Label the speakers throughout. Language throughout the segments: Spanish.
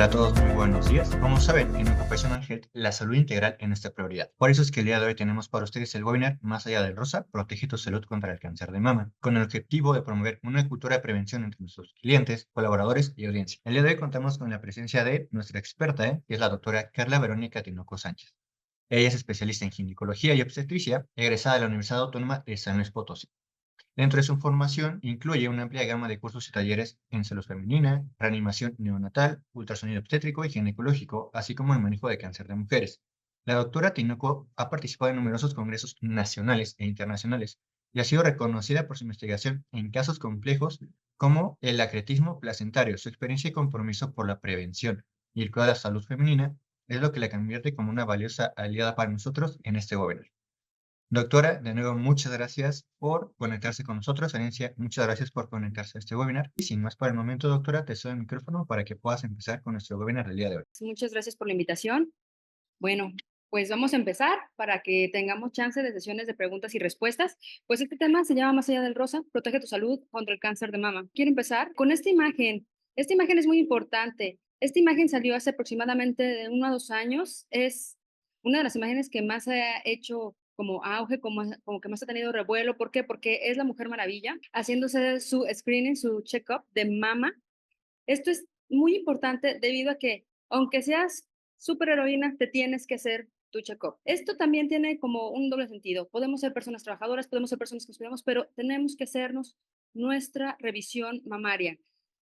Speaker 1: Hola a todos, muy buenos días. Como saben, en Occupational Health, la salud integral es nuestra prioridad. Por eso es que el día de hoy tenemos para ustedes el webinar Más allá del rosa, protege tu salud contra el cáncer de mama, con el objetivo de promover una cultura de prevención entre nuestros clientes, colaboradores y audiencia. El día de hoy contamos con la presencia de nuestra experta, que es la doctora Carla Verónica Tinoco Sánchez. Ella es especialista en ginecología y obstetricia, egresada de la Universidad Autónoma de San Luis Potosí. Dentro de su formación incluye una amplia gama de cursos y talleres en salud femenina, reanimación neonatal, ultrasonido obstétrico y ginecológico, así como el manejo de cáncer de mujeres. La doctora Tinoco ha participado en numerosos congresos nacionales e internacionales y ha sido reconocida por su investigación en casos complejos como el acretismo placentario. Su experiencia y compromiso por la prevención y el cuidado de la salud femenina es lo que la convierte como una valiosa aliada para nosotros en este webinar. Doctora, de nuevo, muchas gracias por conectarse con nosotros. Anencia, muchas gracias por conectarse a este webinar. Y sin más por el momento, doctora, te cedo el micrófono para que puedas empezar con nuestro webinar del día de hoy.
Speaker 2: Muchas gracias por la invitación. Bueno, pues vamos a empezar para que tengamos chance de sesiones de preguntas y respuestas. Pues este tema se llama Más allá del rosa, protege tu salud contra el cáncer de mama. Quiero empezar con esta imagen. Esta imagen es muy importante. Esta imagen salió hace aproximadamente de 1 a 2 años. Es una de las imágenes que más ha hecho como auge, como que más ha tenido revuelo. ¿Por qué? Porque es la Mujer Maravilla haciéndose su screening, su check-up de mama. Esto es muy importante debido a que, aunque seas superheroína, te tienes que hacer tu check-up. Esto también tiene como un doble sentido. Podemos ser personas trabajadoras, podemos ser personas que estudiamos, pero tenemos que hacernos nuestra revisión mamaria.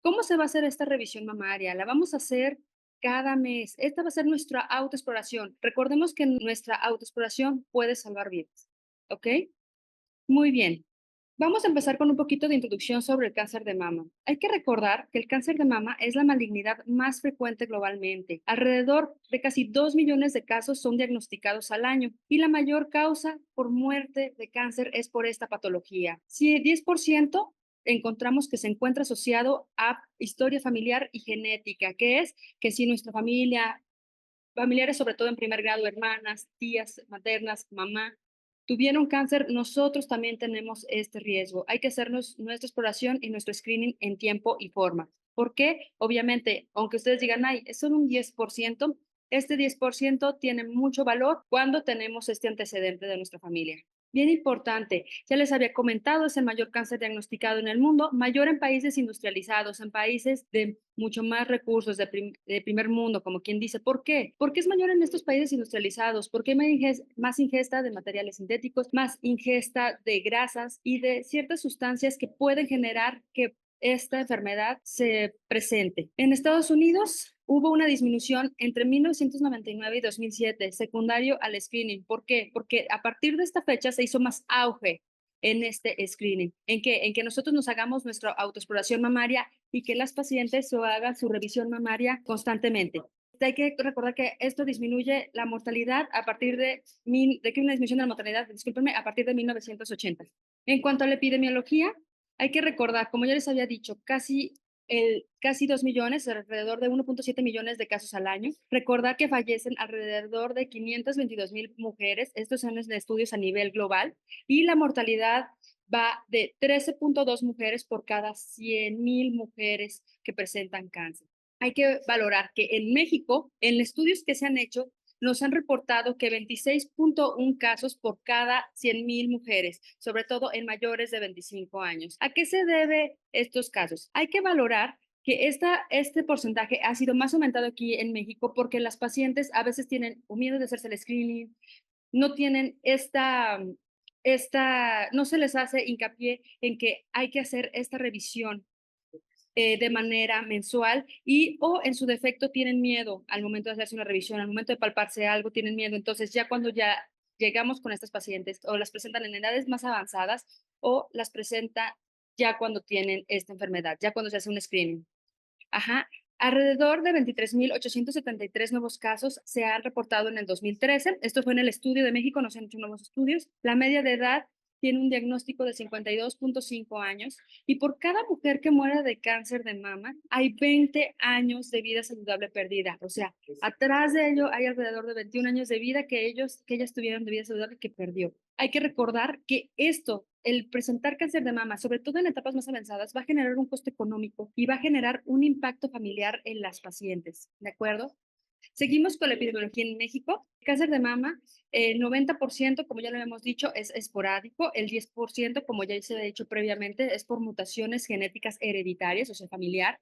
Speaker 2: ¿Cómo se va a hacer esta revisión mamaria? La vamos a hacer cada mes. Esta va a ser nuestra autoexploración. Recordemos que nuestra autoexploración puede salvar vidas. ¿Ok? Muy bien. Vamos a empezar con un poquito de introducción sobre el cáncer de mama. Hay que recordar que el cáncer de mama es la malignidad más frecuente globalmente. Alrededor de casi 2 millones de casos son diagnosticados al año y la mayor causa por muerte de cáncer es por esta patología. Si el 10% encontramos que se encuentra asociado a historia familiar y genética, que es que si nuestra familia, familiares, sobre todo en primer grado, hermanas, tías maternas, mamá, tuvieron cáncer, nosotros también tenemos este riesgo. Hay que hacernos nuestra exploración y nuestro screening en tiempo y forma. ¿Por qué? Obviamente, aunque ustedes digan, ay, es solo un 10%, este 10% tiene mucho valor cuando tenemos este antecedente de nuestra familia. Bien importante, ya les había comentado, es el mayor cáncer diagnosticado en el mundo, mayor en países industrializados, en países de mucho más recursos, de primer mundo, como quien dice. ¿Por qué? Porque es mayor en estos países industrializados, porque hay más ingesta de materiales sintéticos, más ingesta de grasas y de ciertas sustancias que pueden generar que esta enfermedad se presente. En Estados Unidos hubo una disminución entre 1999 y 2007, secundario al screening. ¿Por qué? Porque a partir de esta fecha se hizo más auge en este screening, en que nosotros nos hagamos nuestra autoexploración mamaria y que las pacientes o hagan su revisión mamaria constantemente. Hay que recordar que esto disminuye la mortalidad a partir de que una disminución de la mortalidad, discúlpenme, a partir de 1980. En cuanto a la epidemiología, hay que recordar, como ya les había dicho, casi 2 millones, alrededor de 1.7 millones de casos al año. Recordar que fallecen alrededor de 522,000 mujeres, estos son los estudios a nivel global, y la mortalidad va de 13.2 mujeres por cada 100,000 mujeres que presentan cáncer. Hay que valorar que en México, en estudios que se han hecho, nos han reportado que 26.1 casos por cada 100,000 mujeres, sobre todo en mayores de 25 años. ¿A qué se debe estos casos? Hay que valorar que este porcentaje ha sido más aumentado aquí en México porque las pacientes a veces tienen o miedo de hacerse el screening, no tienen no se les hace hincapié en que hay que hacer esta revisión de manera mensual y o en su defecto tienen miedo al momento de hacerse una revisión, al momento de palparse algo, tienen miedo. Entonces, ya cuando ya llegamos con estas pacientes o las presentan en edades más avanzadas o las presenta ya cuando tienen esta enfermedad, ya cuando se hace un screening. Ajá. Alrededor de 23,873 nuevos casos se han reportado en el 2013. Esto fue en el estudio de México, no se han hecho nuevos estudios. La media de edad tiene un diagnóstico de 52.5 años y por cada mujer que muere de cáncer de mama hay 20 años de vida saludable perdida. O sea, atrás de ello hay alrededor de 21 años de vida que ellas tuvieron de vida saludable que perdió. Hay que recordar que esto, el presentar cáncer de mama, sobre todo en etapas más avanzadas, va a generar un costo económico y va a generar un impacto familiar en las pacientes, ¿de acuerdo? Seguimos con la epidemiología en México. El cáncer de mama, el 90%, como ya lo hemos dicho, es esporádico. El 10%, como ya se ha dicho previamente, es por mutaciones genéticas hereditarias, o sea, familiar.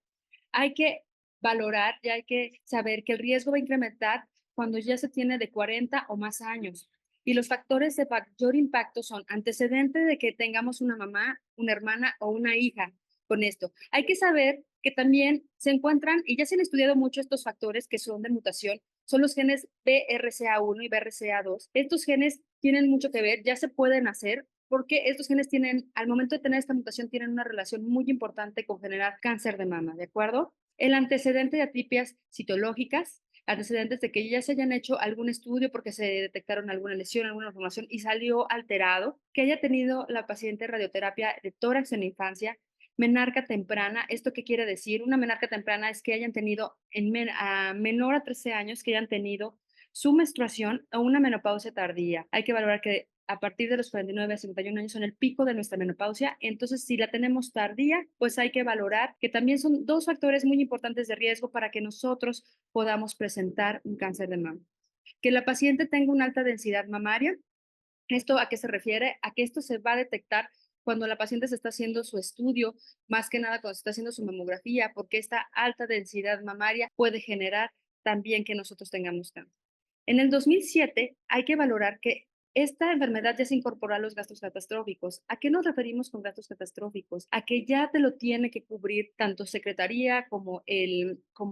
Speaker 2: Hay que valorar y hay que saber que el riesgo va a incrementar cuando ya se tiene de 40 o más años. Y los factores de mayor impacto son antecedentes de que tengamos una mamá, una hermana o una hija con esto. Hay que saber que también se encuentran, y ya se han estudiado mucho estos factores que son de mutación, son los genes BRCA1 y BRCA2. Estos genes tienen mucho que ver, ya se pueden hacer, porque estos genes tienen, al momento de tener esta mutación, tienen una relación muy importante con generar cáncer de mama, ¿de acuerdo? El antecedente de atipias citológicas, antecedentes de que ya se hayan hecho algún estudio porque se detectaron alguna lesión, alguna información y salió alterado, que haya tenido la paciente radioterapia de tórax en la infancia, menarca temprana. ¿Esto qué quiere decir? Una menarca temprana es que hayan tenido menor a 13 años, que hayan tenido su menstruación o una menopausia tardía. Hay que valorar que a partir de los 49 a 51 años son el pico de nuestra menopausia. Entonces, si la tenemos tardía, pues hay que valorar que también son dos factores muy importantes de riesgo para que nosotros podamos presentar un cáncer de mama. Que la paciente tenga una alta densidad mamaria. ¿Esto a qué se refiere? A que esto se va a detectar cuando la paciente se está haciendo su estudio, más que nada cuando se está haciendo su mamografía, porque esta alta densidad mamaria puede generar también que nosotros tengamos cáncer. En el 2007 hay que valorar que esta enfermedad ya se incorporó a los gastos catastróficos. ¿A qué nos referimos con gastos catastróficos? A que ya te lo tiene que cubrir tanto Secretaría como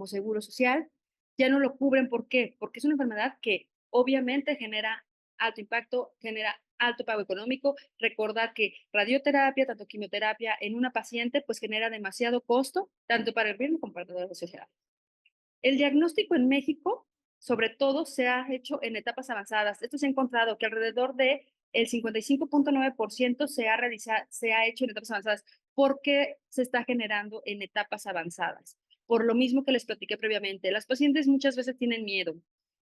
Speaker 2: Seguro Social. Ya no lo cubren, ¿por qué? Porque es una enfermedad que obviamente genera alto impacto, genera alto pago económico. Recordar que radioterapia, tanto quimioterapia en una paciente, pues genera demasiado costo, tanto para el gobierno como para toda la sociedad. El diagnóstico en México, sobre todo, se ha hecho en etapas avanzadas. Esto se ha encontrado que alrededor de el 55.9% se ha hecho en etapas avanzadas. ¿Por qué se está generando en etapas avanzadas? Por lo mismo que les platiqué previamente, las pacientes muchas veces tienen miedo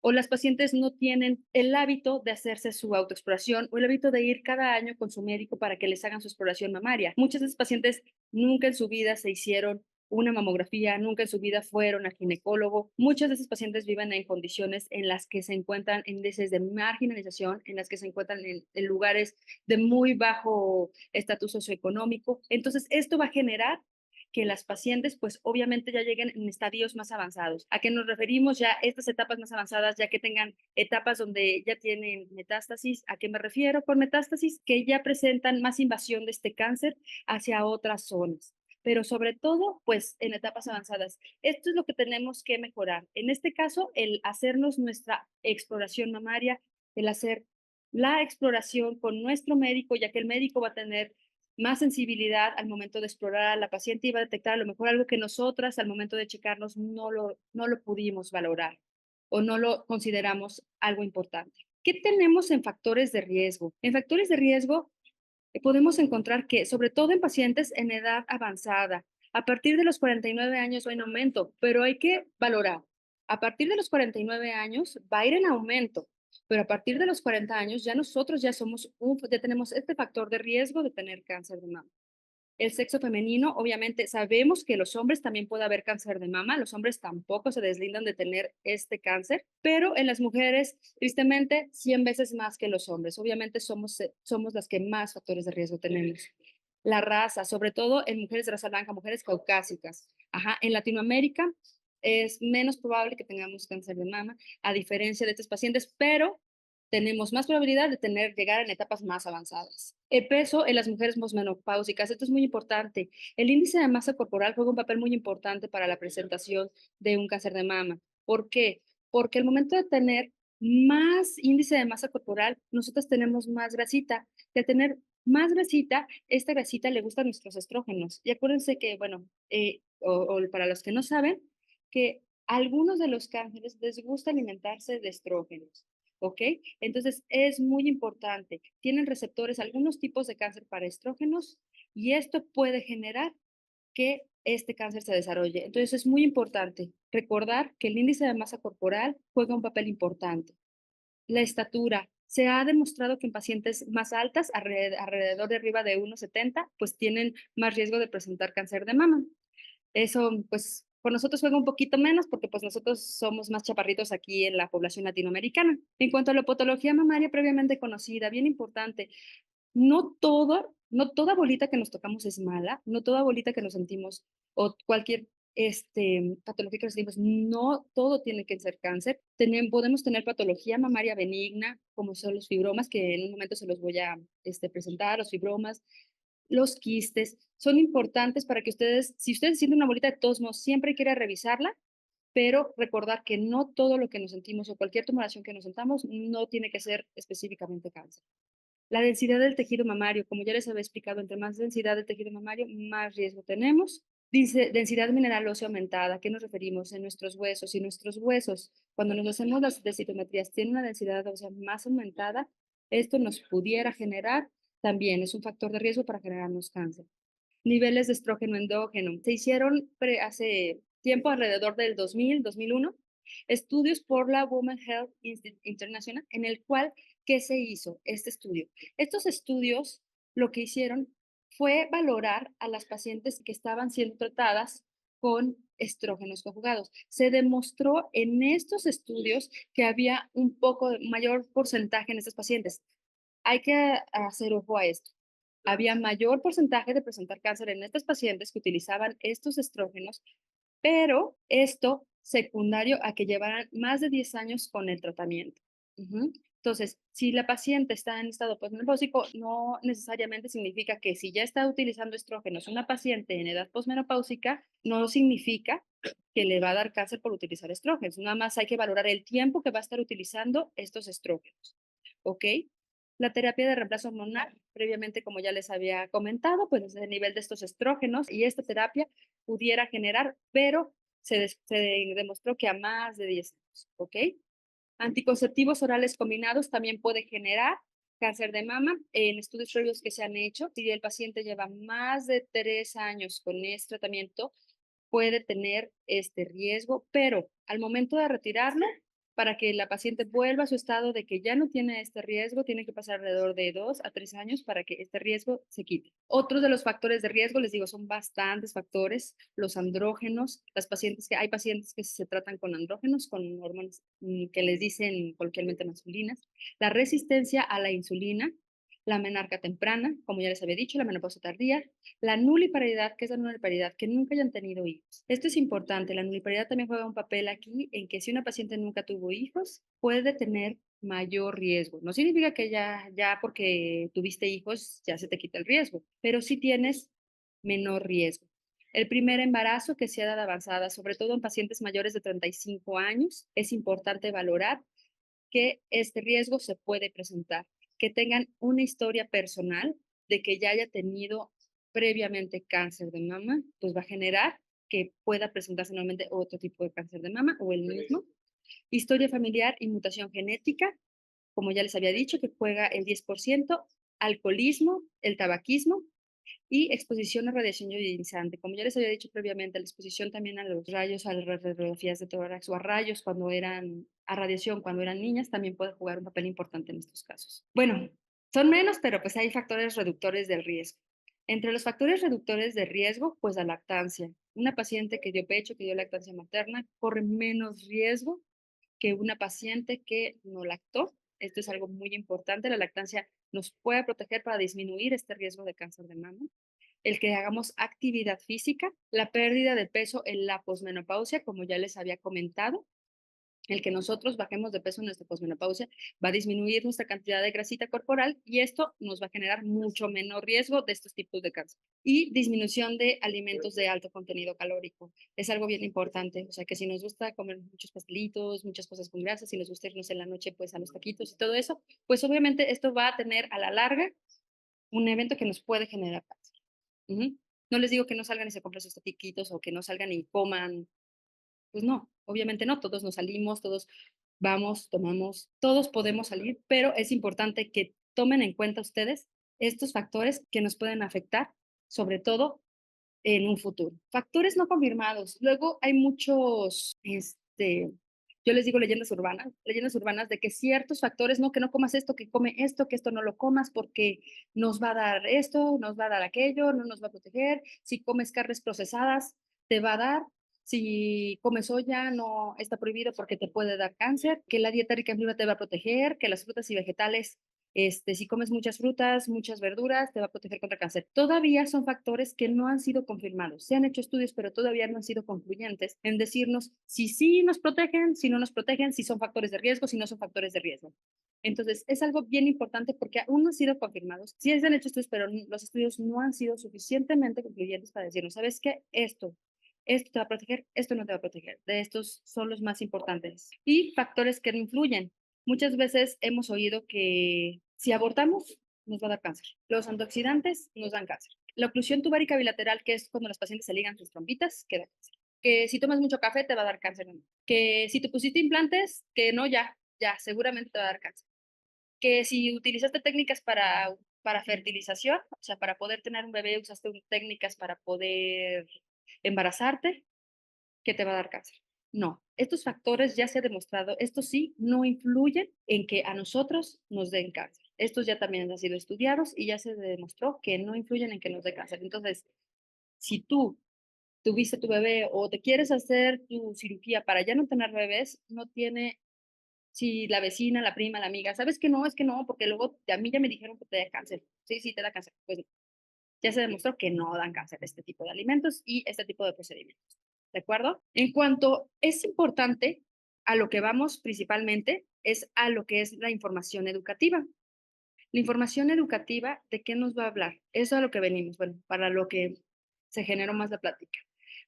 Speaker 2: o las pacientes no tienen el hábito de hacerse su autoexploración o el hábito de ir cada año con su médico para que les hagan su exploración mamaria. Muchas de esas pacientes nunca en su vida se hicieron una mamografía, nunca en su vida fueron al ginecólogo. Muchas de esas pacientes viven en condiciones en las que se encuentran en índices de marginalización, en las que se encuentran en lugares de muy bajo estatus socioeconómico. Entonces, esto va a generar que las pacientes, pues obviamente ya lleguen en estadios más avanzados. ¿A qué nos referimos ya estas etapas más avanzadas, ya que tengan etapas donde ya tienen metástasis? ¿A qué me refiero con metástasis? Que ya presentan más invasión de este cáncer hacia otras zonas, pero sobre todo, pues en etapas avanzadas. Esto es lo que tenemos que mejorar. En este caso, el hacernos nuestra exploración mamaria, el hacer la exploración con nuestro médico, ya que el médico va a tener más sensibilidad al momento de explorar a la paciente y va a detectar a lo mejor algo que nosotras al momento de checarnos no lo pudimos valorar o no lo consideramos algo importante. ¿Qué tenemos en factores de riesgo? En factores de riesgo podemos encontrar que, sobre todo en pacientes en edad avanzada, a partir de los 49 años va en aumento, pero hay que valorar, a partir de los 49 años va a ir en aumento, pero a partir de los 40 años ya nosotros ya tenemos este factor de riesgo de tener cáncer de mama. El sexo femenino, obviamente, sabemos que los hombres también puede haber cáncer de mama, los hombres tampoco se deslindan de tener este cáncer, pero en las mujeres, tristemente, 100 veces más que los hombres. Obviamente somos las que más factores de riesgo tenemos. La raza, sobre todo en mujeres de raza blanca, mujeres caucásicas. Ajá, en Latinoamérica es menos probable que tengamos cáncer de mama, a diferencia de estos pacientes, pero tenemos más probabilidad de llegar en etapas más avanzadas. El peso en las mujeres posmenopáusicas, esto es muy importante. El índice de masa corporal juega un papel muy importante para la presentación de un cáncer de mama. ¿Por qué? Porque al momento de tener más índice de masa corporal, nosotros tenemos más grasita. De tener más grasita, esta grasita le gusta a nuestros estrógenos. Y acuérdense que, bueno, o para los que no saben, que a algunos de los cánceres les gusta alimentarse de estrógenos. ¿ok? Entonces, es muy importante. Tienen receptores algunos tipos de cáncer para estrógenos y esto puede generar que este cáncer se desarrolle. Entonces, es muy importante recordar que el índice de masa corporal juega un papel importante. La estatura. Se ha demostrado que en pacientes más altas, alrededor de arriba de 1,70, pues tienen más riesgo de presentar cáncer de mama. Eso, pues, por nosotros juega un poquito menos porque, pues, nosotros somos más chaparritos aquí en la población latinoamericana. En cuanto a la patología mamaria previamente conocida, bien importante, no toda bolita que nos tocamos es mala, no toda bolita que nos sentimos o cualquier, patología que nos sentimos, no todo tiene que ser cáncer. Podemos tener patología mamaria benigna, como son los fibromas, que en un momento se los voy a, presentar, los fibromas, los quistes, son importantes para que ustedes, si ustedes sienten una bolita, de todos modos, siempre hay que ir a revisarla, pero recordar que no todo lo que nos sentimos o cualquier tumoración que nos sentamos no tiene que ser específicamente cáncer. La densidad del tejido mamario, como ya les había explicado, entre más densidad del tejido mamario, más riesgo tenemos. Dice densidad mineral ósea aumentada. ¿A qué nos referimos? En nuestros huesos. Si nuestros huesos, cuando nos hacemos las densitometrías, tienen una densidad ósea más aumentada, esto nos pudiera generar, también es un factor de riesgo para generarnos cáncer. Niveles de estrógeno endógeno. Se hicieron hace tiempo, alrededor del 2000, 2001, estudios por la Women Health International, en el cual, ¿qué se hizo? Este estudio. Estos estudios lo que hicieron fue valorar a las pacientes que estaban siendo tratadas con estrógenos conjugados. Se demostró en estos estudios que había un poco mayor porcentaje en estas pacientes. Hay que hacer ojo a esto. Había mayor porcentaje de presentar cáncer en estas pacientes que utilizaban estos estrógenos, pero esto secundario a que llevaran más de 10 años con el tratamiento. Ujú. Entonces, si la paciente está en estado posmenopáusico, no necesariamente significa que si ya está utilizando estrógenos una paciente en edad posmenopáusica, no significa que le va a dar cáncer por utilizar estrógenos. Nada más hay que valorar el tiempo que va a estar utilizando estos estrógenos. ¿Ok? La terapia de reemplazo hormonal, previamente, como ya les había comentado, pues el nivel de estos estrógenos y esta terapia pudiera generar, pero se demostró que a más de 10 años, ¿ok? Anticonceptivos orales combinados también puede generar cáncer de mama. En estudios previos que se han hecho, si el paciente lleva más de 3 años con este tratamiento, puede tener este riesgo, pero al momento de retirarlo, para que la paciente vuelva a su estado de que ya no tiene este riesgo, tiene que pasar alrededor de 2 a 3 años para que este riesgo se quite. Otros de los factores de riesgo, les digo, son bastantes factores, los andrógenos, hay pacientes que se tratan con andrógenos, con hormonas que les dicen coloquialmente masculinas, la resistencia a la insulina, la menarca temprana, como ya les había dicho, la menopausia tardía, la nuliparidad, ¿qué es la nuliparidad? Que nunca hayan tenido hijos. Esto es importante, la nuliparidad también juega un papel aquí en que si una paciente nunca tuvo hijos, puede tener mayor riesgo. No significa que ya porque tuviste hijos ya se te quita el riesgo, pero sí tienes menor riesgo. El primer embarazo que sea edad avanzada, sobre todo en pacientes mayores de 35 años, es importante valorar que este riesgo se puede presentar, que tengan una historia personal de que ya haya tenido previamente cáncer de mama, pues va a generar que pueda presentarse nuevamente otro tipo de cáncer de mama o el mismo. Historia familiar y mutación genética, como ya les había dicho, que juega el 10%, alcoholismo, el tabaquismo, y exposición a radiación ionizante. Como ya les había dicho previamente, la exposición también a los rayos, a las radiografías de tórax o a rayos a radiación cuando eran niñas, también puede jugar un papel importante en estos casos. Bueno, son menos, pero pues hay factores reductores del riesgo. Entre los factores reductores de riesgo, pues la lactancia. Una paciente que dio pecho, que dio lactancia materna, corre menos riesgo que una paciente que no lactó. Esto es algo muy importante. La lactancia nos puede proteger para disminuir este riesgo de cáncer de mama. El que hagamos actividad física, la pérdida de peso en la posmenopausia, como ya les había comentado, el que nosotros bajemos de peso en nuestra posmenopausia va a disminuir nuestra cantidad de grasita corporal y esto nos va a generar mucho menor riesgo de estos tipos de cáncer. Y disminución de alimentos de alto contenido calórico. Es algo bien importante. O sea, que si nos gusta comer muchos pastelitos, muchas cosas con grasa, si nos gusta irnos en la noche pues a los taquitos y todo eso, pues obviamente esto va a tener a la larga un evento que nos puede generar cáncer. Ujú. No les digo que no salgan y se compren sus taquitos o que no salgan y coman, pues no, obviamente no, todos nos salimos, todos vamos, tomamos, todos podemos salir, pero es importante que tomen en cuenta ustedes estos factores que nos pueden afectar, sobre todo en un futuro. Factores no confirmados. Luego hay muchos, yo les digo leyendas urbanas de que ciertos factores, no, que no comas esto, que come esto, que esto no lo comas porque nos va a dar esto, nos va a dar aquello, no nos va a proteger. Si comes carnes procesadas, te va a dar. Si comes soya, no está prohibido porque te puede dar cáncer, que la dieta rica en fibra te va a proteger, que las frutas y vegetales si comes muchas frutas, muchas verduras, te va a proteger contra cáncer. Todavía son factores que no han sido confirmados. Se han hecho estudios, pero todavía no han sido concluyentes en decirnos si sí nos protegen, si no nos protegen, si son factores de riesgo, si no son factores de riesgo. Entonces, es algo bien importante porque aún no han sido confirmados. Sí se han hecho estudios, pero los estudios no han sido suficientemente concluyentes para decirnos, ¿sabes qué? Esto te va a proteger, esto no te va a proteger. De estos son los más importantes. Y factores que no influyen. Muchas veces hemos oído que si abortamos, nos va a dar cáncer. Los antioxidantes nos dan cáncer. La oclusión tubárica bilateral, que es cuando los pacientes se ligan sus trompitas, que da cáncer. Que si tomas mucho café te va a dar cáncer. Que si te pusiste implantes, que no, ya, seguramente te va a dar cáncer. Que si utilizaste técnicas para fertilización, o sea, para poder tener un bebé, usaste técnicas para poder embarazarte, que te va a dar cáncer. No, estos factores ya se ha demostrado, estos sí no influyen en que a nosotros nos den cáncer. Estos ya también han sido estudiados y ya se demostró que no influyen en que nos dé cáncer. Entonces, si tú tuviste tu bebé o te quieres hacer tu cirugía para ya no tener bebés, no tiene, si la vecina, la prima, la amiga, ¿sabes que no? Es que no, porque luego a mí ya me dijeron que te da cáncer. Sí, sí, te da cáncer. Pues ya se demostró que no dan cáncer este tipo de alimentos y este tipo de procedimientos. ¿De acuerdo? En cuanto es importante, a lo que vamos principalmente es a lo que es la información educativa. La información educativa, ¿de qué nos va a hablar? Eso es a lo que venimos, bueno, para lo que se generó más la plática.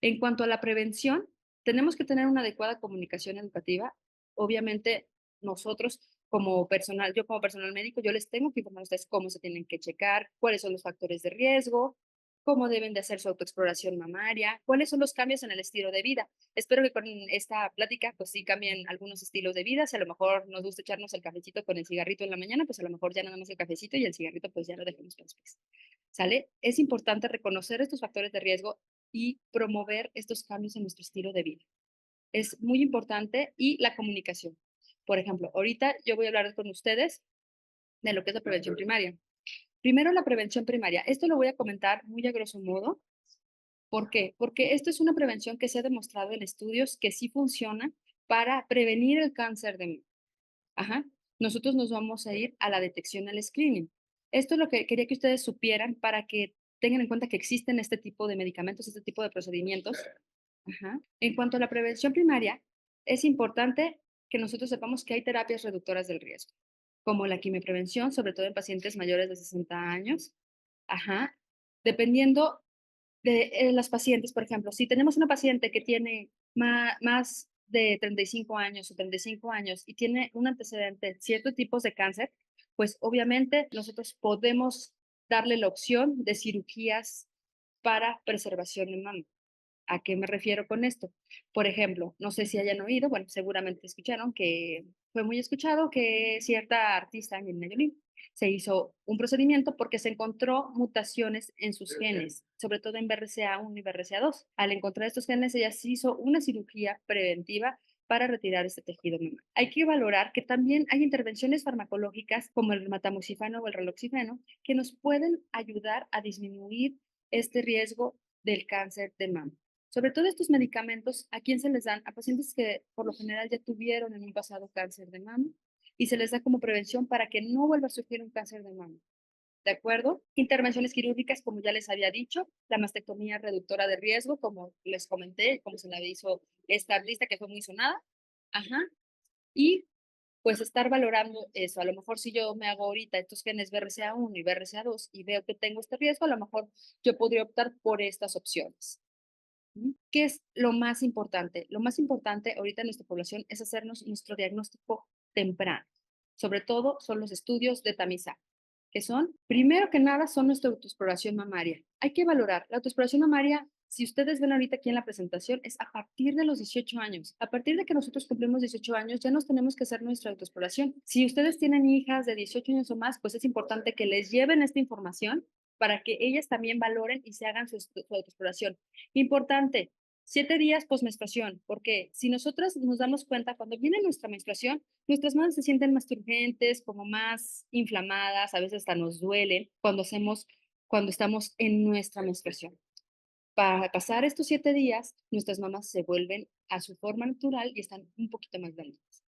Speaker 2: En cuanto a la prevención, tenemos que tener una adecuada comunicación educativa. Obviamente, nosotros como personal, yo como personal médico, yo les tengo que informar a ustedes cómo se tienen que checar, cuáles son los factores de riesgo, cómo deben de hacer su autoexploración mamaria, cuáles son los cambios en el estilo de vida. Espero que con esta plática, pues sí cambien algunos estilos de vida. Si a lo mejor nos gusta echarnos el cafecito con el cigarrito en la mañana, pues a lo mejor ya nada más el cafecito y el cigarrito, pues ya lo dejemos para después. ¿Sale? Es importante reconocer estos factores de riesgo y promover estos cambios en nuestro estilo de vida. Es muy importante y la comunicación. Por ejemplo, ahorita yo voy a hablar con ustedes de lo que es la prevención primaria. Primero, la prevención primaria. Esto lo voy a comentar muy a grosso modo. ¿Por qué? Porque esto es una prevención que se ha demostrado en estudios que sí funciona para prevenir el cáncer de mama. Ajá. Nosotros nos vamos a ir a la detección al screening. Esto es lo que quería que ustedes supieran para que tengan en cuenta que existen este tipo de medicamentos, este tipo de procedimientos. Ajá. En cuanto a la prevención primaria, es importante que nosotros sepamos que hay terapias reductoras del riesgo, como la quimioprevención, sobre todo en pacientes mayores de 60 años. Ajá. Dependiendo de las pacientes, por ejemplo, si tenemos una paciente que tiene más de 35 años o 35 años y tiene un antecedente, ciertos tipos de cáncer, pues obviamente nosotros podemos darle la opción de cirugías para preservación de mama. ¿A qué me refiero con esto? Por ejemplo, no sé si hayan oído, bueno, seguramente escucharon que fue muy escuchado que cierta artista, Angelina Jolie, se hizo un procedimiento porque se encontró mutaciones en sus genes, sobre todo en BRCA1 y BRCA2. Al encontrar estos genes, ella se hizo una cirugía preventiva para retirar este tejido mamario. Hay que valorar que también hay intervenciones farmacológicas como el tamoxifeno o el raloxifeno que nos pueden ayudar a disminuir este riesgo del cáncer de mama. Sobre todo estos medicamentos, ¿a quién se les dan? A pacientes que por lo general ya tuvieron en un pasado cáncer de mama y se les da como prevención para que no vuelva a sufrir un cáncer de mama. ¿De acuerdo? Intervenciones quirúrgicas, como ya les había dicho, la mastectomía reductora de riesgo, como les comenté, como se la hizo esta artista que fue muy sonada. Ajá. Y pues estar valorando eso. A lo mejor si yo me hago ahorita estos genes BRCA1 y BRCA2 y veo que tengo este riesgo, a lo mejor yo podría optar por estas opciones. ¿Qué es lo más importante? Lo más importante ahorita en nuestra población es hacernos nuestro diagnóstico temprano. Sobre todo son los estudios de tamizaje, que son, primero que nada, son nuestra autoexploración mamaria. Hay que valorar, la autoexploración mamaria Si ustedes ven ahorita aquí en la presentación, es a partir de los 18 años. A partir de que nosotros cumplimos 18 años, ya nos tenemos que hacer nuestra autoexploración. Si ustedes tienen hijas de 18 años o más, pues es importante que les lleven esta información para que ellas también valoren y se hagan su autoexploración. Importante, 7 días posmenstruación, porque si nosotras nos damos cuenta, cuando viene nuestra menstruación, nuestras manos se sienten más turgentes, como más inflamadas, a veces hasta nos duelen cuando estamos en nuestra menstruación. Para pasar estos 7 días, nuestras mamás se vuelven a su forma natural y están un poquito más blanditas.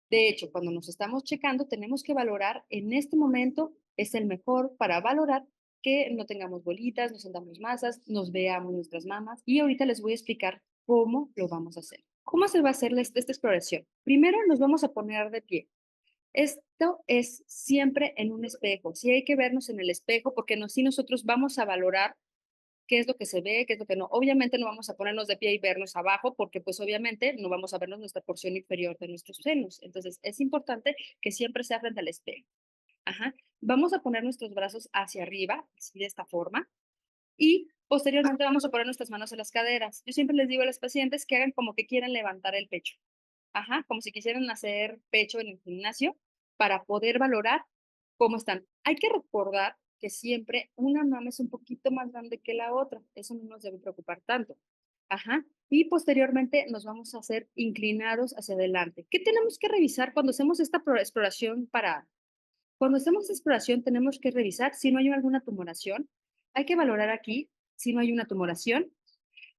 Speaker 2: De hecho, cuando nos estamos checando, tenemos que valorar en este momento es el mejor para valorar que no tengamos bolitas, no sentamos masas, nos veamos nuestras mamas. Y ahorita les voy a explicar cómo lo vamos a hacer. ¿Cómo se va a hacer esta exploración? Primero nos vamos a poner de pie. Esto es siempre en un espejo. Sí hay que vernos en el espejo porque si nosotros vamos a valorar qué es lo que se ve, qué es lo que no. Obviamente no vamos a ponernos de pie y vernos abajo porque pues obviamente no vamos a vernos nuestra porción inferior de nuestros senos. Entonces es importante que siempre sea frente al espejo. Ajá. Vamos a poner nuestros brazos hacia arriba, así de esta forma, y posteriormente vamos a poner nuestras manos en las caderas. Yo siempre les digo a los pacientes que hagan como que quieren levantar el pecho. Ajá, como si quisieran hacer pecho en el gimnasio para poder valorar cómo están. Hay que recordar que siempre una mama es un poquito más grande que la otra. Eso no nos debe preocupar tanto. Ajá. Y posteriormente nos vamos a hacer inclinados hacia adelante. ¿Qué tenemos que revisar cuando hacemos esta exploración para cuando hacemos exploración tenemos que revisar si no hay alguna tumoración. Hay que valorar aquí si no hay una tumoración,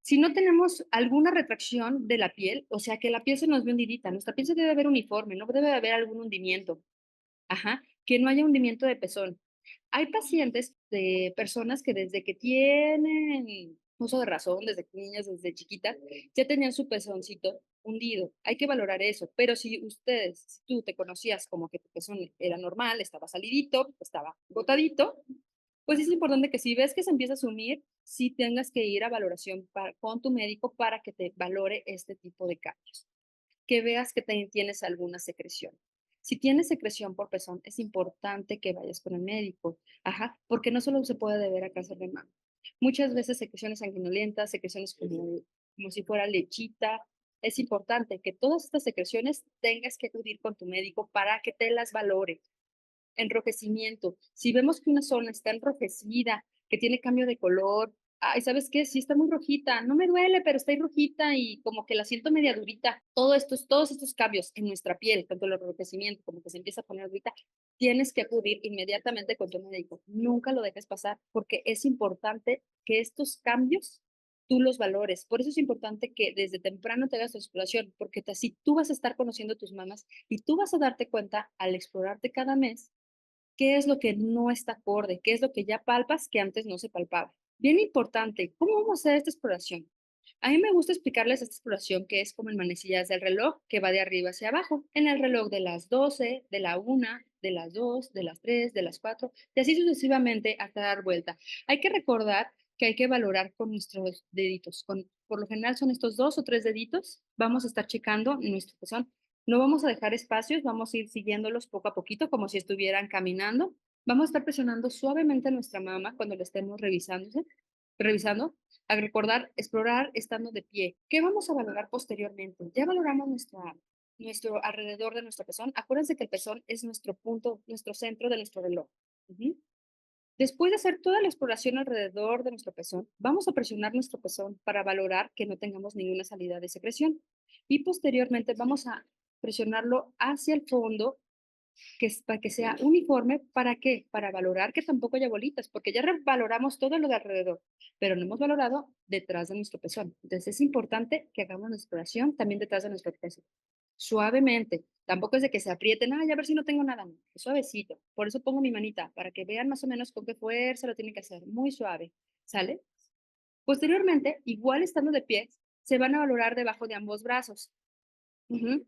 Speaker 2: si no tenemos alguna retracción de la piel, o sea, que la piel se nos ve hundidita, nuestra piel se debe ver uniforme, no debe haber algún hundimiento. Ajá, que no haya hundimiento de pezón. Hay pacientes de personas que desde que tienen uso de razón, desde niñas, desde chiquitas, ya tenían su pezoncito hundido. Hay que valorar eso. Pero si tú te conocías como que tu pezón era normal, estaba salidito, estaba botadito, pues es importante que si ves que se empieza a sumir, sí tengas que ir a valoración con tu médico para que te valore este tipo de cambios. Que veas que tienes alguna secreción. Si tienes secreción por pezón, es importante que vayas con el médico, ajá, porque no solo se puede deber a cáncer de mama. Muchas veces secreciones sanguinolentas, secreciones como si fuera lechita. Es importante que todas estas secreciones tengas que acudir con tu médico para que te las valore. Enrojecimiento. Si vemos que una zona está enrojecida, que tiene cambio de color, ay, ¿sabes qué? Sí está muy rojita, no me duele, pero está ahí rojita y como que la siento media durita. Todos estos cambios en nuestra piel, tanto el enrojecimiento como que se empieza a poner durita, tienes que acudir inmediatamente con tu médico. Nunca lo dejes pasar porque es importante que estos cambios tú los valores. Por eso es importante que desde temprano te hagas tu exploración, porque así tú vas a estar conociendo tus mamas y tú vas a darte cuenta al explorarte cada mes qué es lo que no está acorde, qué es lo que ya palpas que antes no se palpaba. Bien importante, ¿cómo vamos a hacer esta exploración? A mí me gusta explicarles esta exploración que es como el manecillas del reloj que va de arriba hacia abajo. En el reloj de las 12, de la 1, de las 2, de las 3, de las 4 y así sucesivamente hasta dar vuelta. Hay que recordar que hay que valorar con nuestros deditos. Por lo general son estos 2 o 3 deditos. Vamos a estar checando nuestro pezón. No vamos a dejar espacios, vamos a ir siguiéndolos poco a poquito, como si estuvieran caminando. Vamos a estar presionando suavemente nuestra mama cuando la estemos revisando, a recordar, explorar estando de pie. ¿Qué vamos a valorar posteriormente? Ya valoramos nuestro alrededor de nuestro pezón. Acuérdense que el pezón es nuestro punto, nuestro centro de nuestro reloj. Ujú. Después de hacer toda la exploración alrededor de nuestro pezón, vamos a presionar nuestro pezón para valorar que no tengamos ninguna salida de secreción. Y posteriormente vamos a presionarlo hacia el fondo, para que sea uniforme. ¿Para qué? Para valorar que tampoco haya bolitas, porque ya valoramos todo lo de alrededor, pero no hemos valorado detrás de nuestro pezón. Entonces es importante que hagamos la exploración también detrás de nuestro pezón. Suavemente. Tampoco es de que se aprieten, ay, a ver si no tengo nada. No, es suavecito. Por eso pongo mi manita, para que vean más o menos con qué fuerza lo tienen que hacer. Muy suave. ¿Sale? Posteriormente, igual estando de pie, se van a valorar debajo de ambos brazos. Ujú.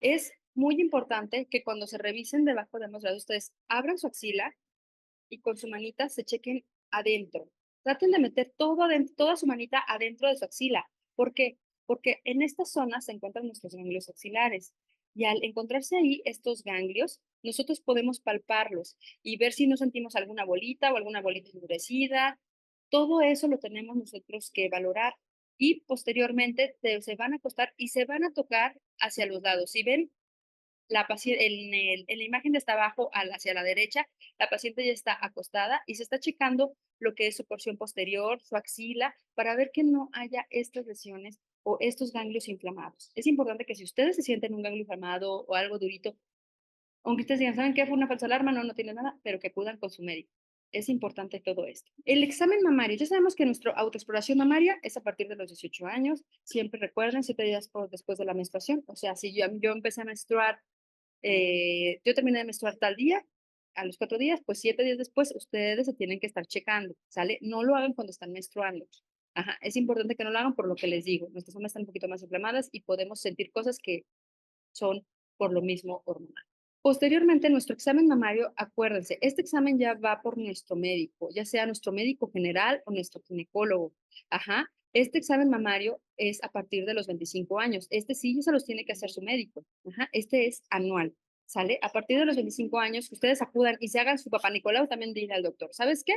Speaker 2: Es muy importante que cuando se revisen debajo de ambos brazos, ustedes abran su axila y con su manita se chequen adentro. Traten de meter todo adentro, toda su manita adentro de su axila. ¿Por qué? Porque en esta zona se encuentran nuestros ganglios axilares. Y al encontrarse ahí estos ganglios, nosotros podemos palparlos y ver si no sentimos alguna bolita o alguna bolita endurecida. Todo eso lo tenemos nosotros que valorar y posteriormente se van a acostar y se van a tocar hacia los lados. Si ven la paciente en la imagen de está abajo hacia la derecha, la paciente ya está acostada y se está checando lo que es su porción posterior, su axila, para ver que no haya estas lesiones o estos ganglios inflamados. Es importante que si ustedes se sienten un ganglio inflamado o algo durito, aunque ustedes digan: "¿Saben qué? Fue una falsa alarma, no, no tiene nada", pero que acudan con su médico. Es importante todo esto. El examen mamario, ya sabemos que nuestra autoexploración mamaria es a partir de los 18 años. Siempre recuerden, 7 días después de la menstruación. O sea, si yo empecé a menstruar, yo terminé de menstruar tal día, a los 4 días, pues 7 días después ustedes se tienen que estar checando, ¿sale? No lo hagan cuando están menstruando. Ajá, es importante que no lo hagan por lo que les digo. Nuestras hormonas están un poquito más inflamadas y podemos sentir cosas que son por lo mismo hormonal. Posteriormente, nuestro examen mamario, acuérdense, este examen ya va por nuestro médico, ya sea nuestro médico general o nuestro ginecólogo. Ajá. Este examen mamario es a partir de los 25 años. Este sí ya se los tiene que hacer su médico. Ajá. Este es anual. ¿Sale? A partir de los 25 años, que ustedes acudan y se hagan su papá Nicolau, también dile al doctor, ¿sabes qué?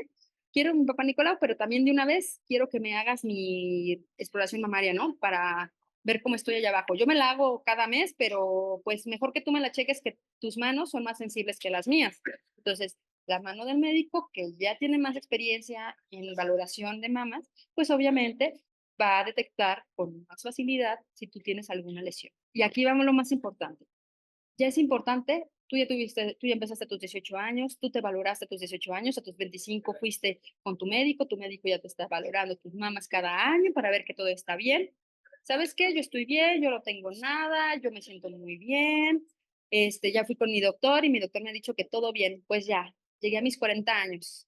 Speaker 2: Quiero mi papá Nicolau, pero también de una vez quiero que me hagas mi exploración mamaria, ¿no? Para ver cómo estoy allá abajo. Yo me la hago cada mes, pero pues mejor que tú me la cheques, que tus manos son más sensibles que las mías. Entonces, la mano del médico, que ya tiene más experiencia en valoración de mamas, pues obviamente va a detectar con más facilidad si tú tienes alguna lesión. Y aquí vamos lo más importante. Ya es importante, tú ya empezaste a tus 18 años, tú te valoraste a tus 18 años, a tus 25 fuiste con tu médico ya te está valorando tus mamas cada año para ver que todo está bien. ¿Sabes qué? Yo estoy bien, yo no tengo nada, yo me siento muy bien. Ya fui con mi doctor y mi doctor me ha dicho que todo bien. Pues ya, llegué a mis 40 años.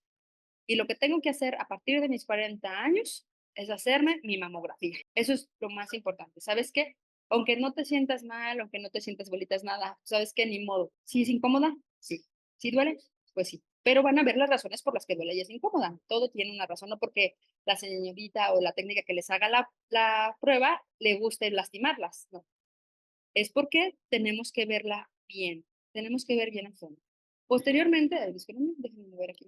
Speaker 2: Y lo que tengo que hacer a partir de mis 40 años es hacerme mi mamografía. Eso es lo más importante. ¿Sabes qué? Aunque no te sientas mal, aunque no te sientas bolitas, nada, ¿sabes qué? Ni modo. ¿Sí es incómoda? Sí. ¿Sí duele? Pues sí. Pero van a ver las razones por las que duele y es incómoda. Todo tiene una razón, no porque la señorita o la técnica que les haga la prueba le guste lastimarlas, no. Es porque tenemos que verla bien, tenemos que ver bien a fondo. Posteriormente, discúlpenme, déjenme ver aquí.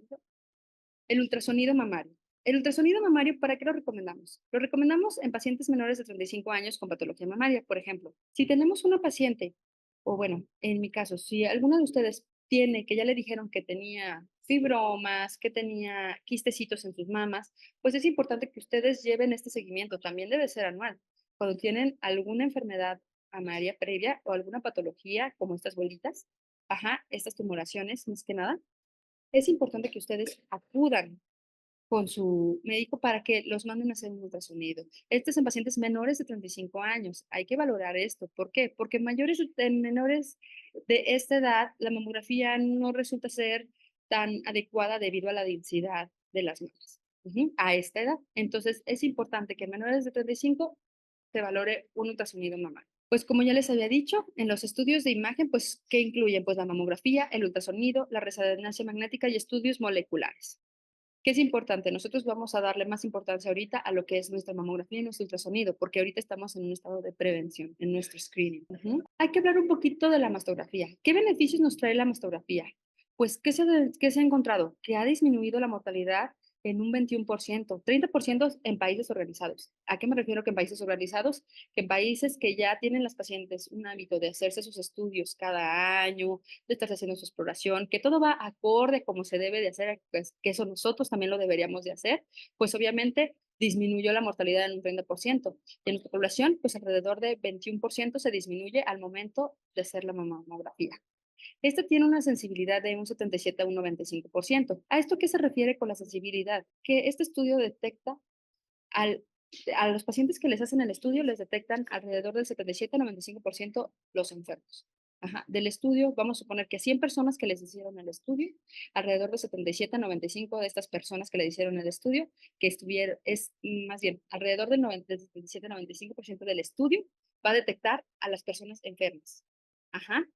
Speaker 2: El ultrasonido mamario. El ultrasonido mamario, ¿para qué lo recomendamos? Lo recomendamos en pacientes menores de 35 años con patología mamaria, por ejemplo. Si tenemos una paciente, o bueno, en mi caso, si alguno de ustedes tiene, que ya le dijeron que tenía fibromas, que tenía quistecitos en sus mamas, pues es importante que ustedes lleven este seguimiento. También debe ser anual. Cuando tienen alguna enfermedad mamaria previa o alguna patología como estas bolitas, ajá, estas tumoraciones, más que nada, es importante que ustedes acudan con su médico para que los manden a hacer un ultrasonido. Esto es en pacientes menores de 35 años. Hay que valorar esto. ¿Por qué? Porque en menores de esta edad, la mamografía no resulta ser tan adecuada debido a la densidad de las mamas. A esta edad. Entonces, es importante que en menores de 35 se valore un ultrasonido mamario. Pues como ya les había dicho, en los estudios de imagen, pues, ¿qué incluyen? Pues la mamografía, el ultrasonido, la resonancia magnética y estudios moleculares. ¿Qué es importante? Nosotros vamos a darle más importancia ahorita a lo que es nuestra mamografía y nuestro ultrasonido, porque ahorita estamos en un estado de prevención, en nuestro screening. Hay que hablar un poquito de la mastografía. ¿Qué beneficios nos trae la mastografía? Pues, ¿qué se ha encontrado? Que ha disminuido la mortalidad en un 21%, 30% en países organizados. ¿A qué me refiero que en países organizados? Que en países que ya tienen las pacientes un hábito de hacerse sus estudios cada año, de estarse haciendo su exploración, que todo va acorde como se debe de hacer, pues, que eso nosotros también lo deberíamos de hacer, pues obviamente disminuyó la mortalidad en un 30%. Y en nuestra población, pues alrededor de 21% se disminuye al momento de hacer la mamografía. Esta tiene una sensibilidad de un 77 a un 95%. ¿A esto qué se refiere con la sensibilidad? Que este estudio detecta al a los pacientes que les hacen el estudio, les detectan alrededor del 77 a 95% los enfermos. Ajá, del estudio, vamos a suponer que 100 personas que les hicieron el estudio, alrededor de 77 a 95 de estas personas que le hicieron el estudio, que estuvieron, es más bien, alrededor del 90, del 77 a 95% del estudio va a detectar a las personas enfermas. Ajá.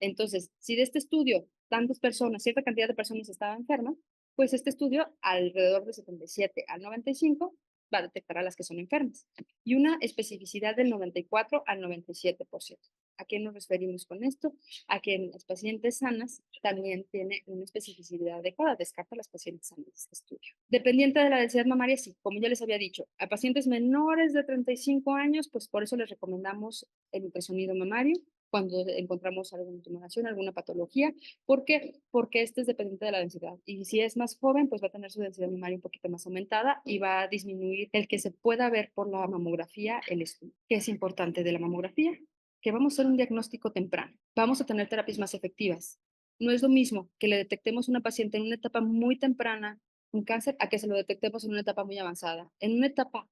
Speaker 2: Entonces, si de este estudio tantas personas, cierta cantidad de personas estaban enfermas, pues este estudio alrededor de 77 al 95 va a detectar a las que son enfermas y una especificidad del 94 al 97%. ¿A qué nos referimos con esto? A que en las pacientes sanas también tiene una especificidad adecuada, descarta a las pacientes sanas de este estudio. Dependiente de la densidad mamaria, sí, como ya les había dicho, a pacientes menores de 35 años, pues por eso les recomendamos el ultrasonido mamario cuando encontramos alguna tumoración, alguna patología. ¿Por qué? Porque este es dependiente de la densidad. Y si es más joven, pues va a tener su densidad mamaria un poquito más aumentada y va a disminuir el que se pueda ver por la mamografía el estudio. ¿Qué es importante de la mamografía? Que vamos a hacer un diagnóstico temprano. Vamos a tener terapias más efectivas. No es lo mismo que le detectemos a una paciente en una etapa muy temprana un cáncer a que se lo detectemos en una etapa muy avanzada. En una etapa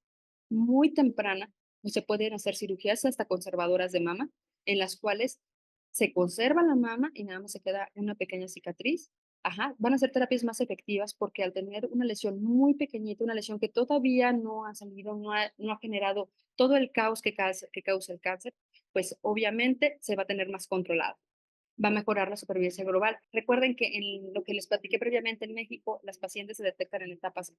Speaker 2: muy temprana, pues se pueden hacer cirugías hasta conservadoras de mama, en las cuales se conserva la mama y nada más se queda una pequeña cicatriz. Ajá, van a ser terapias más efectivas porque al tener una lesión muy pequeñita, una lesión que todavía no ha salido, no ha generado todo el caos que causa el cáncer, pues obviamente se va a tener más controlado. Va a mejorar la supervivencia global. Recuerden que en lo que les platiqué previamente en México, las pacientes se detectan en etapas